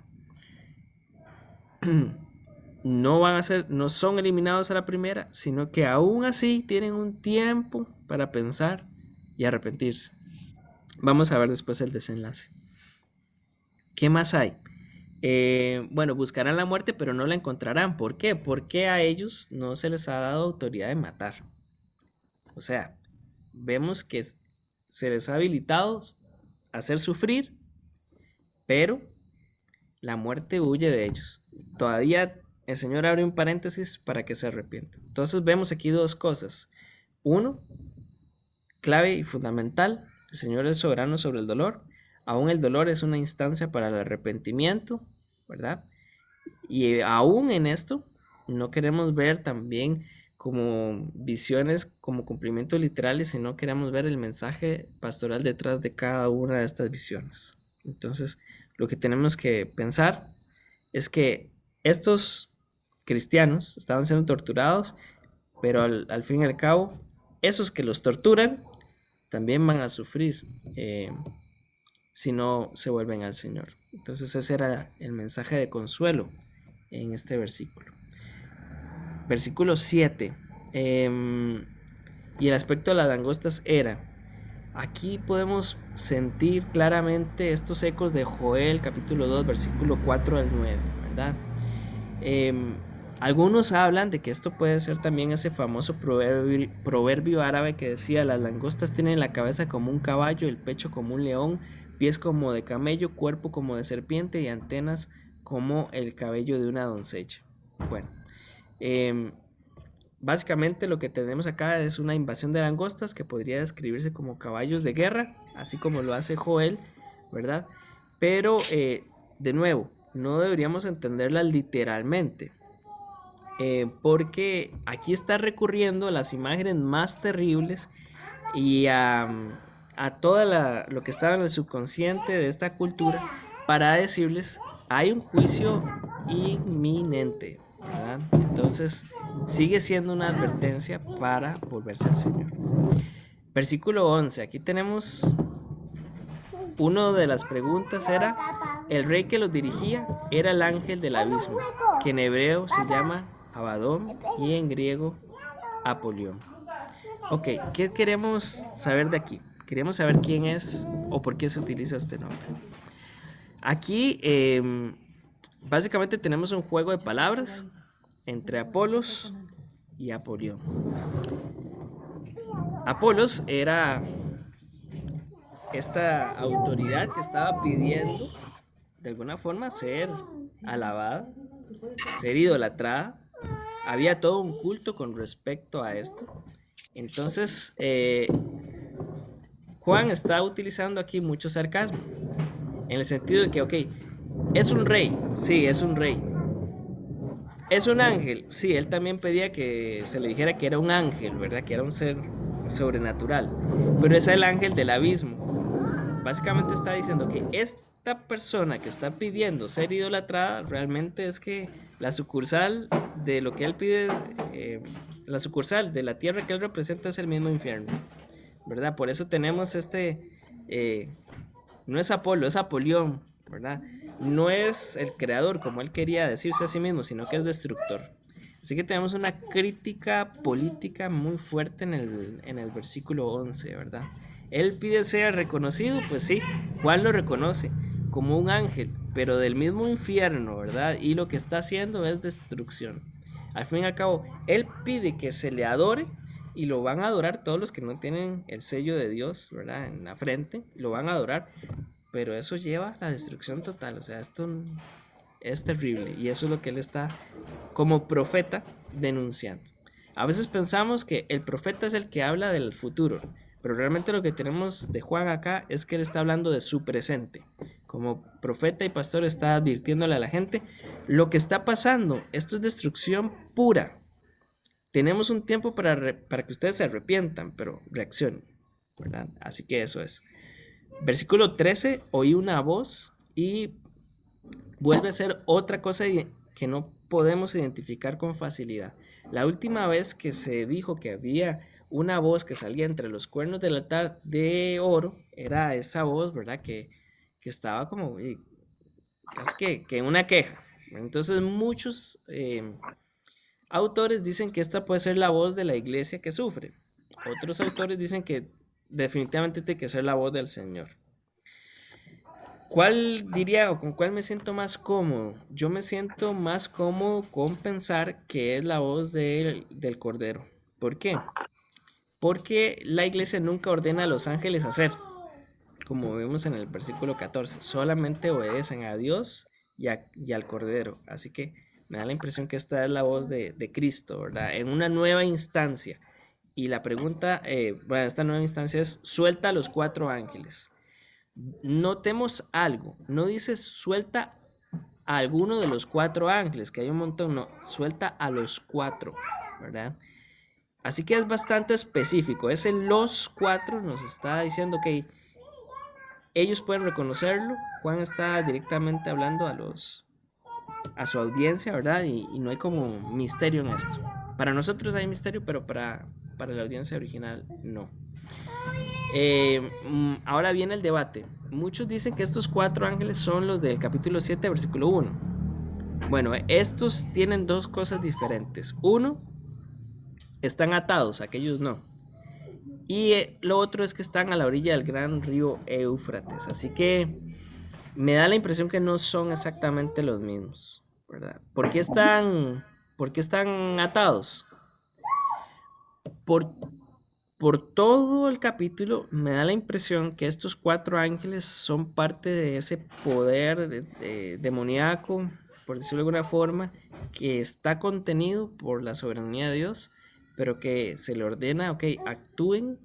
no son eliminados a la primera, sino que aún así tienen un tiempo para pensar y arrepentirse. Vamos a ver después el desenlace. ¿Qué más hay? Bueno, buscarán la muerte, pero no la encontrarán. ¿Por qué? Porque a ellos no se les ha dado autoridad de matar. O sea, vemos que se les ha habilitado a hacer sufrir, pero la muerte huye de ellos. Todavía el Señor abre un paréntesis para que se arrepientan. Entonces vemos aquí dos cosas. Uno, clave y fundamental, el Señor es soberano sobre el dolor. Aún el dolor es una instancia para el arrepentimiento, ¿verdad? Y aún en esto, no queremos ver también como visiones, como cumplimientos literales, sino queremos ver el mensaje pastoral detrás de cada una de estas visiones. Entonces, lo que tenemos que pensar es que estos cristianos estaban siendo torturados, pero al fin y al cabo, esos que los torturan también van a sufrir si no se vuelven al Señor. Entonces ese era el mensaje de consuelo en este versículo. Versículo 7. Y el aspecto de las langostas era, aquí podemos sentir claramente estos ecos de Joel capítulo 2 versículo 4 al 9, ¿verdad? Algunos hablan de que esto puede ser también ese famoso proverbio árabe que decía: las langostas tienen la cabeza como un caballo, el pecho como un león, pies como de camello, cuerpo como de serpiente y antenas como el cabello de una doncella. Bueno, básicamente lo que tenemos acá es una invasión de langostas que podría describirse como caballos de guerra, así como lo hace Joel, ¿verdad? Pero, de nuevo, no deberíamos entenderlas literalmente, porque aquí está recurriendo a las imágenes más terribles y a todo lo que estaba en el subconsciente de esta cultura para decirles: hay un juicio inminente, ¿verdad? Entonces sigue siendo una advertencia para volverse al Señor. Versículo 11, aquí tenemos una de las preguntas era: el rey que los dirigía era el ángel del abismo, que en hebreo se llama Abadón y en griego Apolión. Ok, ¿qué queremos saber de aquí? Queremos saber quién es o por qué se utiliza este nombre. Aquí básicamente tenemos un juego de palabras entre Apolos y Apolión. Apolos era esta autoridad que estaba pidiendo de alguna forma ser alabada, ser idolatrada. Había todo un culto con respecto a esto. Entonces, Juan está utilizando aquí mucho sarcasmo, en el sentido de que, ok, es un rey, sí, es un rey. Es un ángel, sí, él también pedía que se le dijera que era un ángel, ¿verdad? Que era un ser sobrenatural, pero es el ángel del abismo. Básicamente está diciendo que esta persona que está pidiendo ser idolatrada realmente es que la sucursal de lo que él pide, la sucursal de la tierra que él representa es el mismo infierno, ¿verdad? Por eso tenemos no es Apolo, es Apolión, ¿verdad? No es el creador como él quería decirse a sí mismo, sino que es destructor. Así que tenemos una crítica política muy fuerte en el versículo 11, ¿verdad? Él pide ser reconocido, pues sí, Juan lo reconoce como un ángel, pero del mismo infierno, ¿verdad? Y lo que está haciendo es destrucción. Al fin y al cabo, él pide que se le adore y lo van a adorar todos los que no tienen el sello de Dios, ¿verdad? En la frente, lo van a adorar, pero eso lleva a la destrucción total. O sea, esto es terrible y eso es lo que él está como profeta denunciando. A veces pensamos que el profeta es el que habla del futuro, pero realmente lo que tenemos de Juan acá es que él está hablando de su presente. Como profeta y pastor está advirtiéndole a la gente lo que está pasando. Esto es destrucción pura. Tenemos un tiempo para que ustedes se arrepientan, pero reaccionen, ¿verdad? Así que eso es. Versículo 13, oí una voz y vuelve a ser otra cosa que no podemos identificar con facilidad. La última vez que se dijo que había una voz que salía entre los cuernos del altar de oro, era esa voz, ¿verdad? Que estaba como casi que una queja, Entonces muchos autores dicen que esta puede ser la voz de la iglesia que sufre. Otros autores dicen que definitivamente tiene que ser la voz del Señor. ¿Cuál diría o con cuál me siento más cómodo? Yo me siento más cómodo con pensar que es la voz del Cordero. ¿Por qué? Porque la iglesia nunca ordena a los ángeles hacer, como vemos en el versículo 14. Solamente obedecen a Dios y al Cordero. Así que me da la impresión que esta es la voz de Cristo, ¿verdad? En una nueva instancia. Y la pregunta, bueno, esta nueva instancia es: suelta a los 4 ángeles. Notemos algo, no dice suelta a alguno de los 4 ángeles, que hay un montón, no, suelta a los 4, ¿verdad? Así que es bastante específico, ese los 4 nos está diciendo que ellos pueden reconocerlo. Juan está directamente hablando a su audiencia, ¿verdad? Y no hay como misterio en esto. Para nosotros hay misterio, pero para la audiencia original no. Ahora viene el debate. Muchos dicen que estos 4 ángeles son los del capítulo 7, versículo 1. Bueno, estos tienen 2 cosas diferentes. Uno, están atados, aquellos no. Y lo otro es que están a la orilla del gran río Éufrates. Así que me da la impresión que no son exactamente los mismos, ¿verdad? ¿Por qué están atados? Por todo el capítulo me da la impresión que estos 4 ángeles son parte de ese poder demoníaco, por decirlo de alguna forma, que está contenido por la soberanía de Dios, pero que se le ordena, ok, actúen.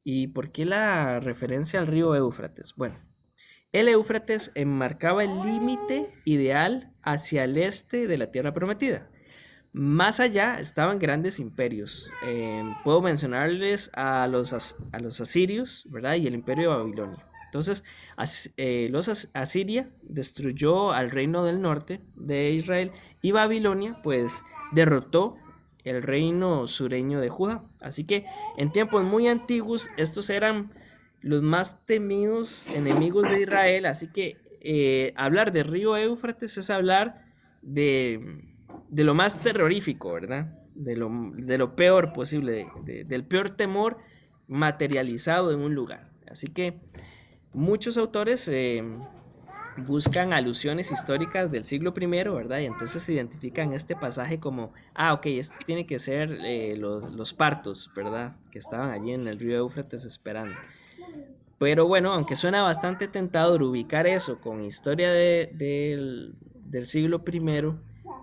¿Y por qué la referencia al río Éufrates? Bueno, el Éufrates enmarcaba el límite ideal hacia el este de la tierra prometida. Más allá estaban grandes imperios. Puedo mencionarles a los asirios, ¿verdad? Y el imperio de Babilonia. Entonces, Asiria destruyó al reino del norte de Israel, y Babilonia, pues, derrotó el reino sureño de Judá. Así que en tiempos muy antiguos, estos eran los más temidos enemigos de Israel. Así que hablar de río Éufrates es hablar de lo más terrorífico, ¿verdad? De lo peor posible, del peor temor materializado en un lugar. Así que muchos autores buscan alusiones históricas del siglo I, ¿verdad? Y entonces identifican este pasaje como, ok, esto tiene que ser los partos, ¿verdad? Que estaban allí en el río Éufrates esperando. Pero bueno, aunque suena bastante tentador ubicar eso con historia del siglo I,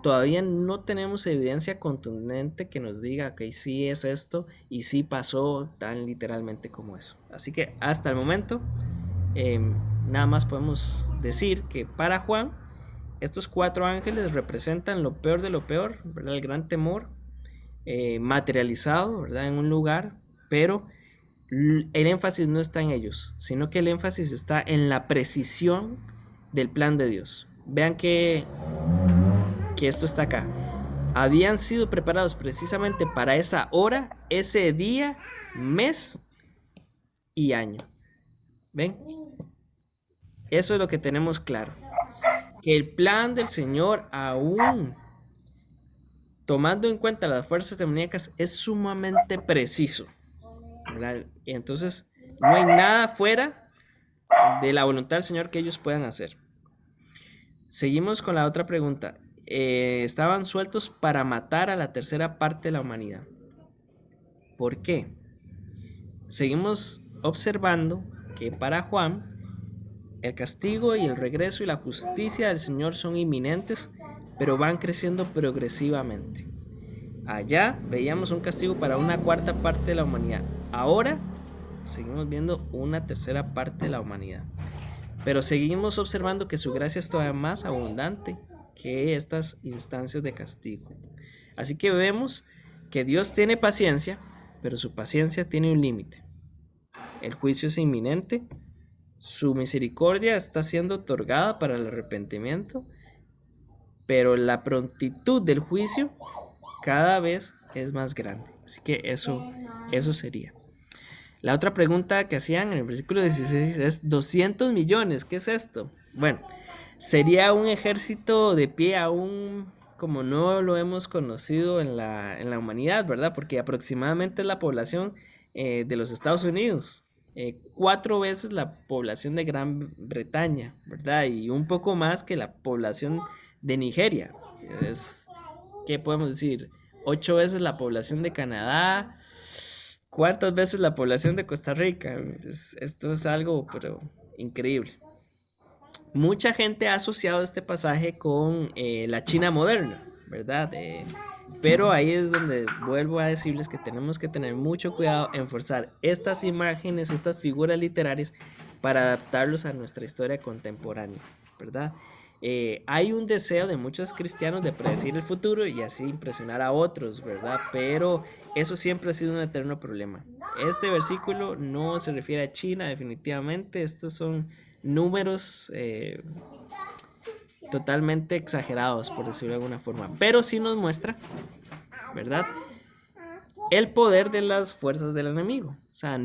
todavía no tenemos evidencia contundente que nos diga que sí es esto y sí pasó tan literalmente como eso. Así que hasta el momento nada más podemos decir que para Juan estos 4 ángeles representan lo peor de lo peor, ¿verdad? El gran temor materializado, ¿verdad? En un lugar, pero el énfasis no está en ellos, sino que el énfasis está en la precisión del plan de Dios. Vean que esto está acá. Habían sido preparados precisamente para esa hora, ese día, mes y año. ¿Ven? Eso es lo que tenemos claro. Que el plan del Señor, aún tomando en cuenta las fuerzas demoníacas, es sumamente preciso, ¿verdad? Y entonces no hay nada fuera de la voluntad del Señor que ellos puedan hacer. Seguimos con la otra pregunta. Estaban sueltos para matar a la tercera parte de la humanidad. ¿Por qué? Seguimos observando que para Juan el castigo y el regreso y la justicia del Señor son inminentes, pero van creciendo progresivamente. Allá veíamos un castigo para una cuarta parte de la humanidad. Ahora seguimos viendo una tercera parte de la humanidad. Pero seguimos observando que su gracia es todavía más abundante que estas instancias de castigo. Así que vemos que Dios tiene paciencia, pero su paciencia tiene un límite. El juicio es inminente, su misericordia está siendo otorgada para el arrepentimiento, pero la prontitud del juicio cada vez es más grande. Así que eso sería. La otra pregunta que hacían en el versículo 16 es 200 millones. ¿Qué es esto? Bueno, Sería un ejército de pie aún como no lo hemos conocido en la humanidad, ¿verdad? Porque aproximadamente es la población de los Estados Unidos, 4 veces la población de Gran Bretaña, ¿verdad? Y un poco más que la población de Nigeria. Es, ¿qué podemos decir? 8 veces la población de Canadá. ¿Cuántas veces la población de Costa Rica? Esto es algo, pero increíble. Mucha gente ha asociado este pasaje con la China moderna, ¿verdad? Pero ahí es donde vuelvo a decirles que tenemos que tener mucho cuidado en forzar estas imágenes, estas figuras literarias para adaptarlos a nuestra historia contemporánea, ¿verdad? Hay un deseo de muchos cristianos de predecir el futuro y así impresionar a otros, ¿verdad? Pero eso siempre ha sido un eterno problema. Este versículo no se refiere a China definitivamente, estos son números totalmente exagerados, por decirlo de alguna forma, pero sí nos muestra, ¿verdad? El poder de las fuerzas del enemigo. O sea,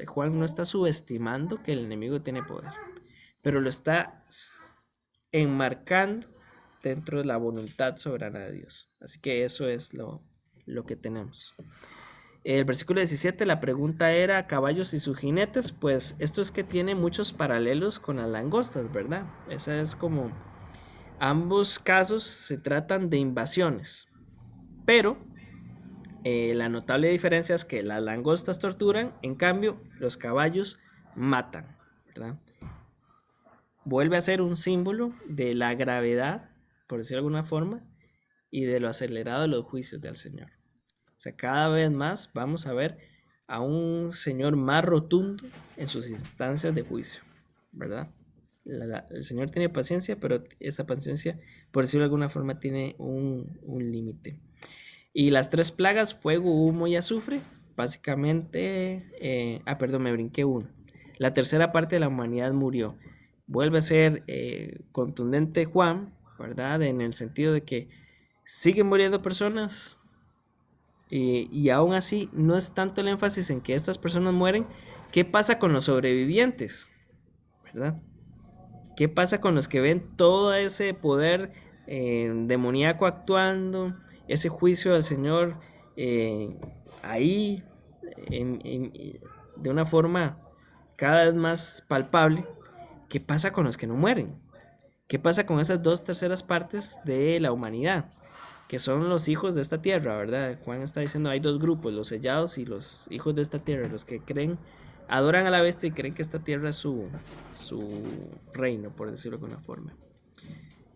Juan no está subestimando que el enemigo tiene poder, pero lo está enmarcando dentro de la voluntad soberana de Dios. Así que eso es lo que tenemos. El versículo 17, la pregunta era caballos y sus jinetes. Pues esto es que tiene muchos paralelos con las langostas, ¿verdad? Esa es como, ambos casos se tratan de invasiones, pero la notable diferencia es que las langostas torturan, en cambio los caballos matan, ¿verdad? Vuelve a ser un símbolo de la gravedad, por decirlo de alguna forma, y de lo acelerado de los juicios del Señor. O sea, cada vez más vamos a ver a un Señor más rotundo en sus instancias de juicio, ¿verdad? El Señor tiene paciencia, pero esa paciencia, por decirlo de alguna forma, tiene un límite. Y las 3 plagas, fuego, humo y azufre, básicamente, perdón, me brinqué uno. La tercera parte de la humanidad murió. Vuelve a ser contundente Juan, ¿verdad? En el sentido de que siguen muriendo personas y aún así no es tanto el énfasis en que estas personas mueren. ¿Qué pasa con los sobrevivientes? ¿Verdad? ¿Qué pasa con los que ven todo ese poder demoníaco actuando, ese juicio del Señor ahí de una forma cada vez más palpable? ¿Qué pasa con los que no mueren? ¿Qué pasa con esas 2/3 partes de la humanidad? Que son los hijos de esta tierra, ¿verdad? Juan está diciendo, hay 2 grupos, los sellados y los hijos de esta tierra, los que creen, adoran a la bestia y creen que esta tierra es su reino, por decirlo de alguna forma.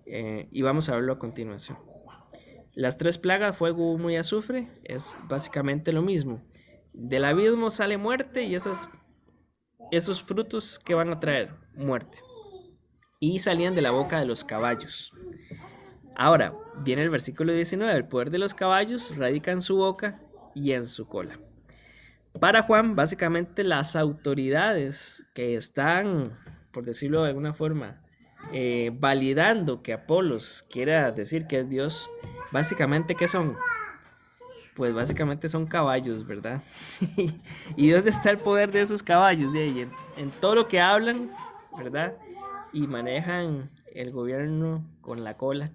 Y vamos a verlo a continuación. Las 3 plagas, fuego, humo y azufre, es básicamente lo mismo. Del abismo sale muerte y esos frutos que van a traer muerte. Y salían de la boca de los caballos. Ahora, viene el versículo 19, el poder de los caballos radica en su boca y en su cola. Para Juan, básicamente las autoridades que están, por decirlo de alguna forma, validando que Apolos quiera decir que es Dios, básicamente, ¿qué son? Pues básicamente son caballos, ¿verdad? ¿Y dónde está el poder de esos caballos? En todo lo que hablan, ¿verdad? Y manejan el gobierno con la cola.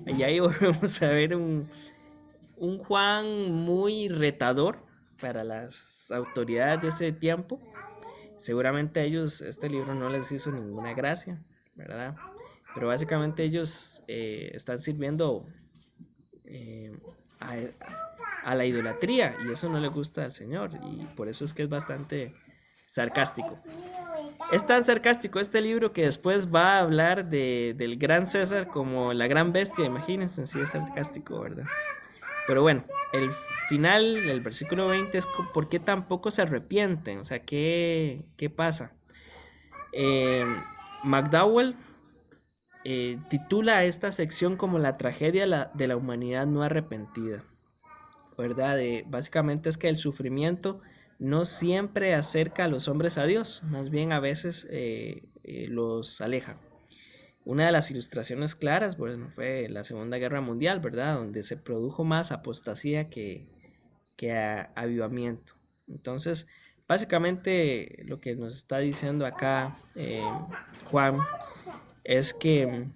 Y ahí volvemos a ver un Juan muy retador para las autoridades de ese tiempo. Seguramente a ellos este libro no les hizo ninguna gracia, ¿verdad? Pero básicamente ellos están sirviendo a la idolatría y eso no le gusta al Señor y por eso es que es bastante sarcástico. Es tan sarcástico este libro que después va a hablar del gran César como la gran bestia, imagínense si es sarcástico, ¿verdad? Pero bueno, el final, el versículo 20 es ¿por qué tampoco se arrepienten? O sea, ¿qué pasa? McDowell titula esta sección como la tragedia de la humanidad no arrepentida, ¿verdad? Básicamente es que el sufrimiento no siempre acerca a los hombres a Dios, más bien a veces los aleja. Una de las ilustraciones claras, bueno, fue la Segunda Guerra Mundial, ¿verdad? Donde se produjo más apostasía que avivamiento. Entonces, básicamente lo que nos está diciendo acá Juan es que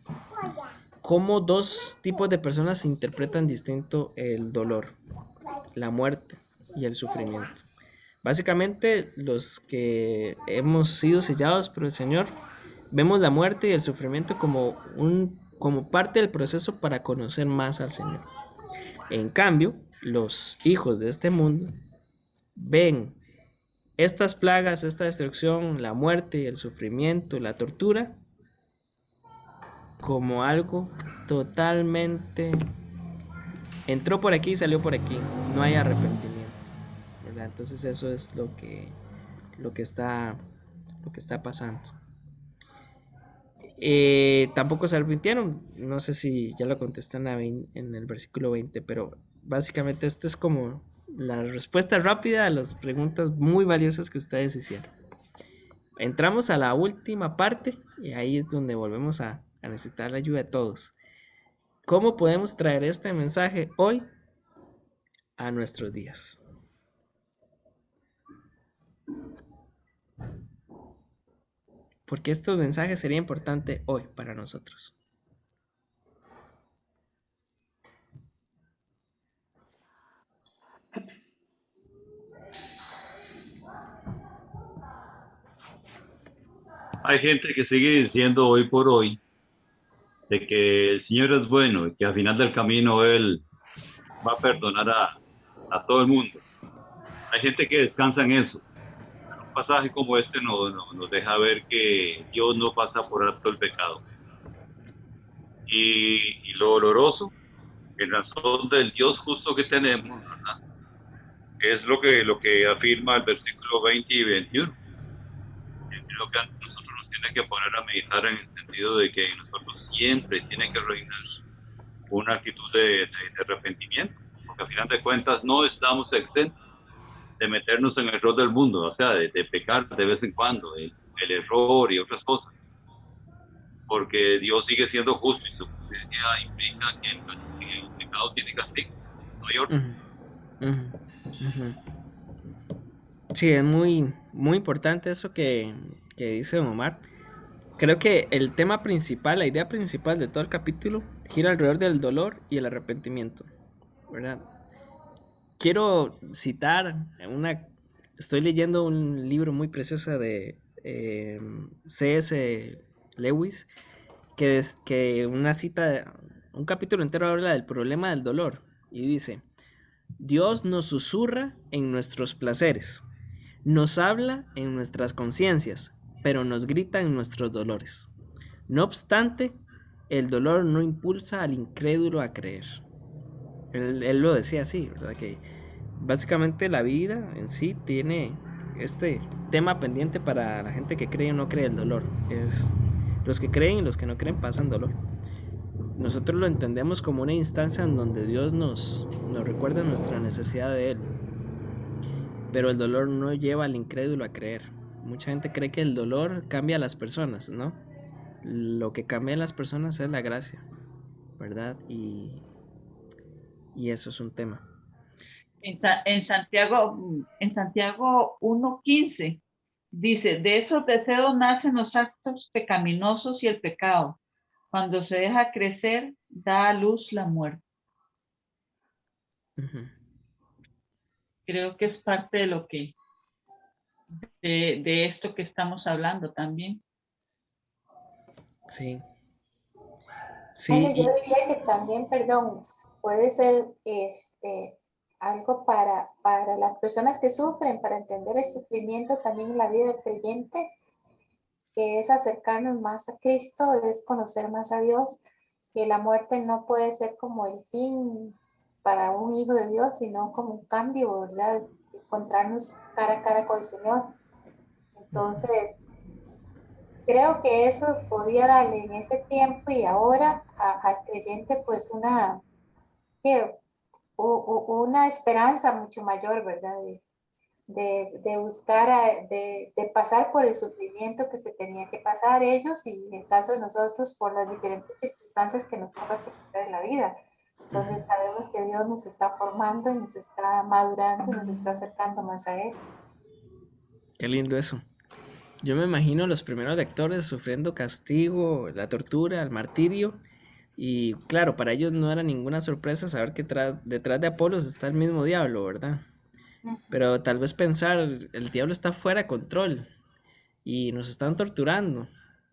cómo dos tipos de personas interpretan distinto el dolor, la muerte y el sufrimiento. Básicamente, los que hemos sido sellados por el Señor, vemos la muerte y el sufrimiento como parte del proceso para conocer más al Señor. En cambio, los hijos de este mundo ven estas plagas, esta destrucción, la muerte y el sufrimiento, la tortura, como algo totalmente entró por aquí y salió por aquí, no hay arrepentimiento, ¿verdad? Entonces eso es lo que está pasando. Tampoco se arrepintieron, no sé si ya lo contestan en el versículo 20, pero básicamente esta es como la respuesta rápida a las preguntas muy valiosas que ustedes hicieron. Entramos a la última parte y ahí es donde volvemos a necesitar la ayuda de todos. ¿Cómo podemos traer este mensaje hoy a nuestros días? Porque este mensaje sería importante hoy para nosotros. Hay gente que sigue diciendo hoy por hoy de que el Señor es bueno y que al final del camino Él va a perdonar a todo el mundo. Hay gente que descansa en eso. Un pasaje como este nos deja ver que Dios no pasa por alto el pecado. Y lo doloroso, en razón del Dios justo que tenemos, ¿verdad? Es lo que afirma el versículo 20 y 21. Creo que a nosotros nos tiene que poner a meditar en el sentido de que nosotros siempre tiene que reinar una actitud de arrepentimiento, porque al final de cuentas no estamos exentos de meternos en el rol del mundo, o sea, de pecar de vez en cuando, el error y otras cosas, porque Dios sigue siendo justo y su justicia implica que el pecado tiene castigo, no hay otro. Sí, es muy importante eso que dice Omar. Creo que el tema principal, la idea principal de todo el capítulo gira alrededor del dolor y el arrepentimiento, ¿verdad? Quiero citar estoy leyendo un libro muy precioso de C.S. Lewis, que una cita, un capítulo entero habla del problema del dolor y dice: Dios nos susurra en nuestros placeres, nos habla en nuestras conciencias, pero nos grita en nuestros dolores. No obstante, el dolor no impulsa al incrédulo a creer. Él lo decía así, ¿verdad? Que básicamente la vida en sí tiene este tema pendiente para la gente que cree o no cree el dolor. Es los que creen y los que no creen pasan dolor. Nosotros lo entendemos como una instancia en donde Dios nos recuerda nuestra necesidad de Él. Pero el dolor no lleva al incrédulo a creer. Mucha gente cree que el dolor cambia a las personas, ¿no? Lo que cambia a las personas es la gracia, ¿verdad? Y eso es un tema. En Santiago 1:15 dice: de esos deseos nacen los actos pecaminosos y el pecado. Cuando se deja crecer, da a luz la muerte. Uh-huh. Creo que es parte de lo que de esto que estamos hablando también. Sí. Bueno, yo diría que también, perdón, puede ser algo para las personas que sufren, para entender el sufrimiento también en la vida del creyente, que es acercarnos más a Cristo, es conocer más a Dios, que la muerte no puede ser como el fin para un hijo de Dios, sino como un cambio, ¿verdad? Encontrarnos cara a cara con el Señor. Entonces, creo que eso podía darle en ese tiempo y ahora al creyente pues una esperanza mucho mayor, ¿verdad? De buscar, de pasar por el sufrimiento que se tenía que pasar ellos y en el caso de nosotros por las diferentes circunstancias que nos toca en la vida. Entonces sabemos que Dios nos está formando y nos está madurando y nos está acercando más a Él. Qué lindo eso. Yo me imagino los primeros lectores sufriendo castigo, la tortura, el martirio. Y claro, para ellos no era ninguna sorpresa saber que detrás de Apolos está el mismo diablo, ¿verdad? Pero tal vez pensar, el diablo está fuera de control y nos están torturando.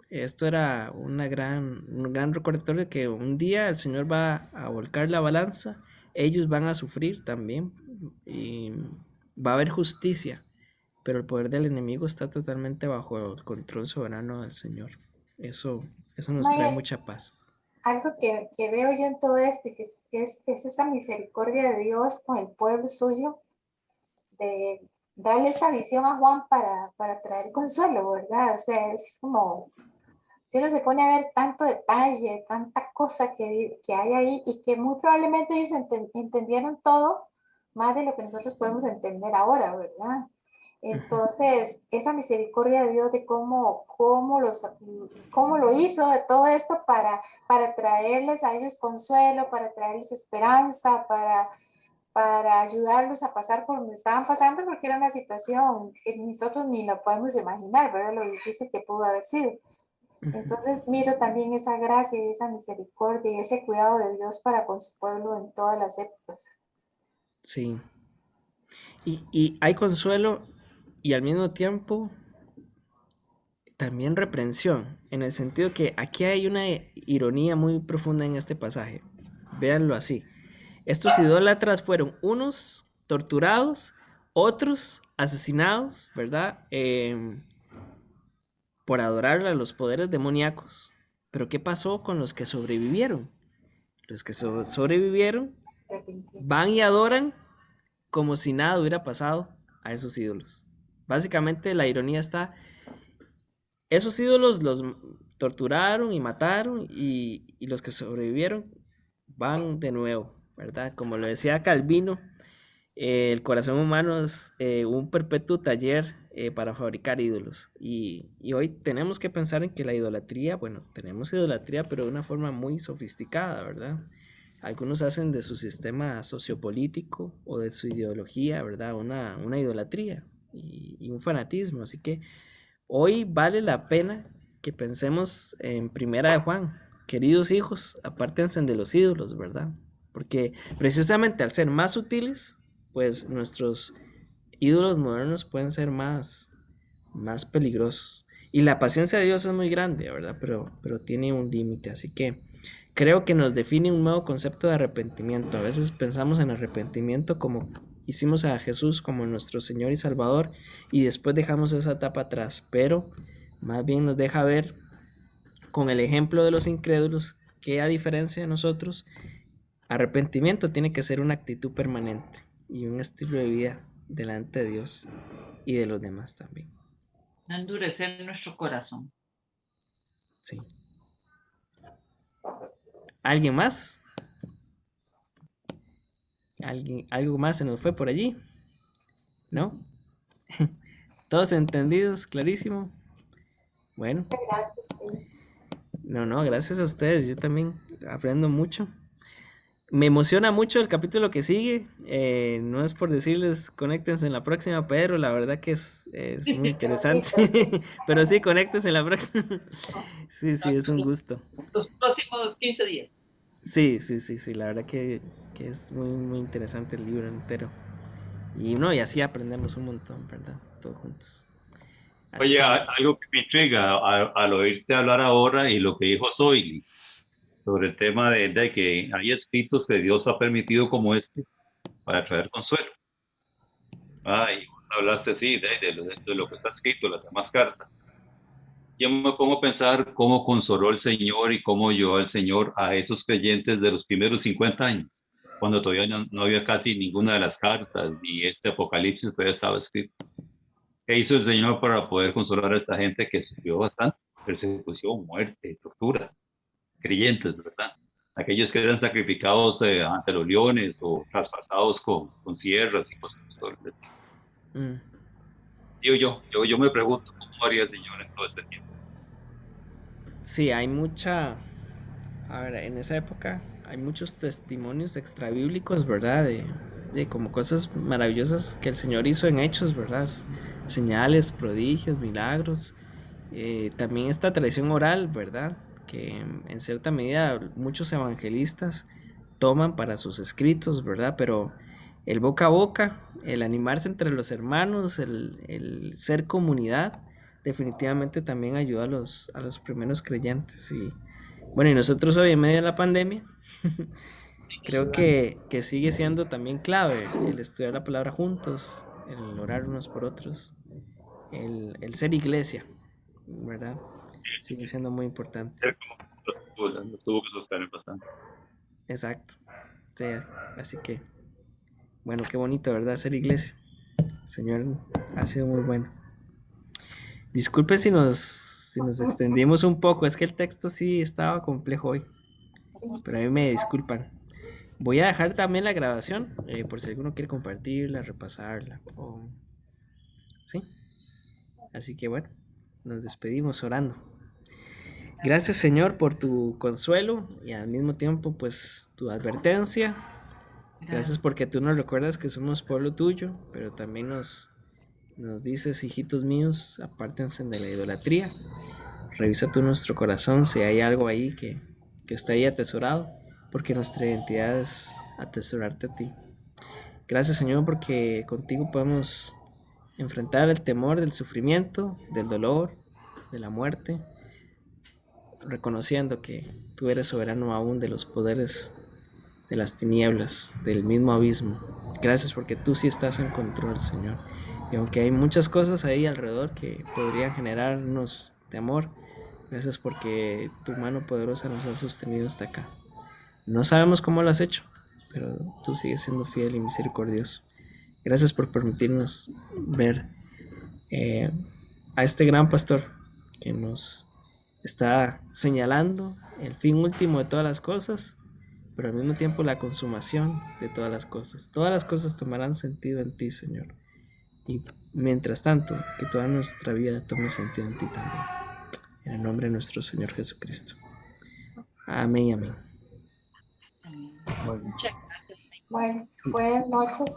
Esto era un gran recordatorio de que un día el Señor va a volcar la balanza, ellos van a sufrir también y va a haber justicia, pero el poder del enemigo está totalmente bajo el control soberano del Señor. Eso, eso nos trae Mae, mucha paz. algo que veo yo en todo esto, que es esa misericordia de Dios con el pueblo suyo, de darle esta visión a Juan para traer consuelo, ¿verdad? O sea, es como, si uno se pone a ver tanto detalle, tanta cosa que hay ahí y que muy probablemente ellos entendieron todo más de lo que nosotros podemos entender ahora, ¿verdad? Entonces, esa misericordia de Dios de cómo lo hizo de todo esto para traerles a ellos consuelo, para traerles esperanza, para ayudarlos a pasar por donde estaban pasando, porque era una situación que nosotros ni lo podemos imaginar, ¿verdad? Lo difícil que pudo haber sido. Entonces miro también esa gracia y esa misericordia y ese cuidado de Dios para con su pueblo en todas las épocas. Sí. Y hay consuelo y al mismo tiempo también reprensión, en el sentido que aquí hay una ironía muy profunda en este pasaje. Véanlo así. Estos idólatras fueron unos torturados, otros asesinados, ¿verdad? Por adorar a los poderes demoníacos. Pero ¿qué pasó con los que sobrevivieron? Los que sobrevivieron van y adoran como si nada hubiera pasado a esos ídolos. Básicamente la ironía está, esos ídolos los torturaron y mataron y los que sobrevivieron van de nuevo, ¿verdad? Como lo decía Calvino, el corazón humano es un perpetuo taller para fabricar ídolos. Y hoy tenemos que pensar en que la idolatría, bueno, tenemos idolatría, pero de una forma muy sofisticada, ¿verdad? Algunos hacen de su sistema sociopolítico o de su ideología, ¿verdad? Una idolatría y un fanatismo. Así que hoy vale la pena que pensemos en Primera de Juan. Queridos hijos, apártense de los ídolos, ¿verdad? Porque precisamente al ser más sutiles, pues nuestros ídolos modernos pueden ser más peligrosos. Y la paciencia de Dios es muy grande, ¿verdad? Pero tiene un límite, así que creo que nos define un nuevo concepto de arrepentimiento. A veces pensamos en arrepentimiento como hicimos a Jesús como nuestro Señor y Salvador y después dejamos esa etapa atrás, pero más bien nos deja ver con el ejemplo de los incrédulos que a diferencia de nosotros, arrepentimiento tiene que ser una actitud permanente y un estilo de vida delante de Dios y de los demás también. No endurecer nuestro corazón. Sí. ¿Alguien más? ¿Algo más se nos fue por allí? ¿No? ¿Todos entendidos? ¿Clarísimo? Bueno. Gracias, sí. No, gracias a ustedes. Yo también aprendo mucho. Me emociona mucho el capítulo que sigue. No es por decirles conéctense en la próxima, pero la verdad que es muy interesante. Pero sí, conéctense en la próxima. Sí, es un gusto. Los próximos 15 días. Sí, la verdad que es muy interesante el libro entero. Y así aprendemos un montón, ¿verdad? Todos juntos. Así Oye, algo que me intriga al oírte hablar ahora y lo que dijo Zoili sobre el tema de que hay escritos que Dios ha permitido como este para traer consuelo. Y vos hablaste así de lo que está escrito, las demás cartas. Yo me pongo a pensar cómo consoló el Señor y cómo llevó el Señor a esos creyentes de los primeros 50 años, cuando todavía no había casi ninguna de las cartas, ni este Apocalipsis todavía estaba escrito. ¿Qué hizo el Señor para poder consolar a esta gente que sufrió bastante persecución, muerte, tortura? Creyentes, ¿verdad? Aquellos que eran sacrificados ante los leones o traspasados con sierras y cosas así. Yo me pregunto cómo haría el Señor en todo este tiempo. Sí, hay mucha... A ver, en esa época hay muchos testimonios extrabíblicos, ¿verdad? De como cosas maravillosas que el Señor hizo en hechos, ¿verdad? señales, prodigios, milagros. También esta tradición oral, ¿verdad? Que en cierta medida muchos evangelistas toman para sus escritos, ¿verdad? Pero el boca a boca, el animarse entre los hermanos, el ser comunidad, definitivamente también ayuda a los primeros creyentes. Y bueno, y nosotros hoy en medio de la pandemia, creo que sigue siendo también clave el estudiar la palabra juntos, el orar unos por otros, el ser iglesia, ¿verdad? Sigue siendo muy importante. Ser como los tuvo que sostener bastante. Exacto. Sí, así que, bueno, qué bonito, ¿verdad? Ser iglesia. Señor, ha sido muy bueno. Disculpe si nos extendimos un poco, es que el texto sí estaba complejo hoy, Sí. pero a mí me disculpan. Voy a dejar también la grabación, por si alguno quiere compartirla, repasarla, ¿sí? Así que bueno, nos despedimos orando. Gracias, Señor, por tu consuelo y al mismo tiempo, pues, tu advertencia. Gracias porque tú nos recuerdas que somos pueblo tuyo, pero también nos dices, hijitos míos, apártense de la idolatría. Revisa tú nuestro corazón si hay algo ahí que está ahí atesorado, porque nuestra identidad es atesorarte a ti. Gracias, Señor, porque contigo podemos enfrentar el temor del sufrimiento, del dolor, de la muerte, reconociendo que tú eres soberano aún de los poderes de las tinieblas, del mismo abismo. Gracias porque tú sí estás en control, Señor. Y aunque hay muchas cosas ahí alrededor que podrían generarnos temor, gracias porque tu mano poderosa nos ha sostenido hasta acá. No sabemos cómo lo has hecho, pero tú sigues siendo fiel y misericordioso. Gracias por permitirnos ver a este gran pastor que nos está señalando el fin último de todas las cosas, pero al mismo tiempo la consumación de todas las cosas. Todas las cosas tomarán sentido en ti, Señor. Y mientras tanto, que toda nuestra vida tome sentido en ti también. En el nombre de nuestro Señor Jesucristo. Amén y amén. Muchas gracias. Bueno, buenas noches.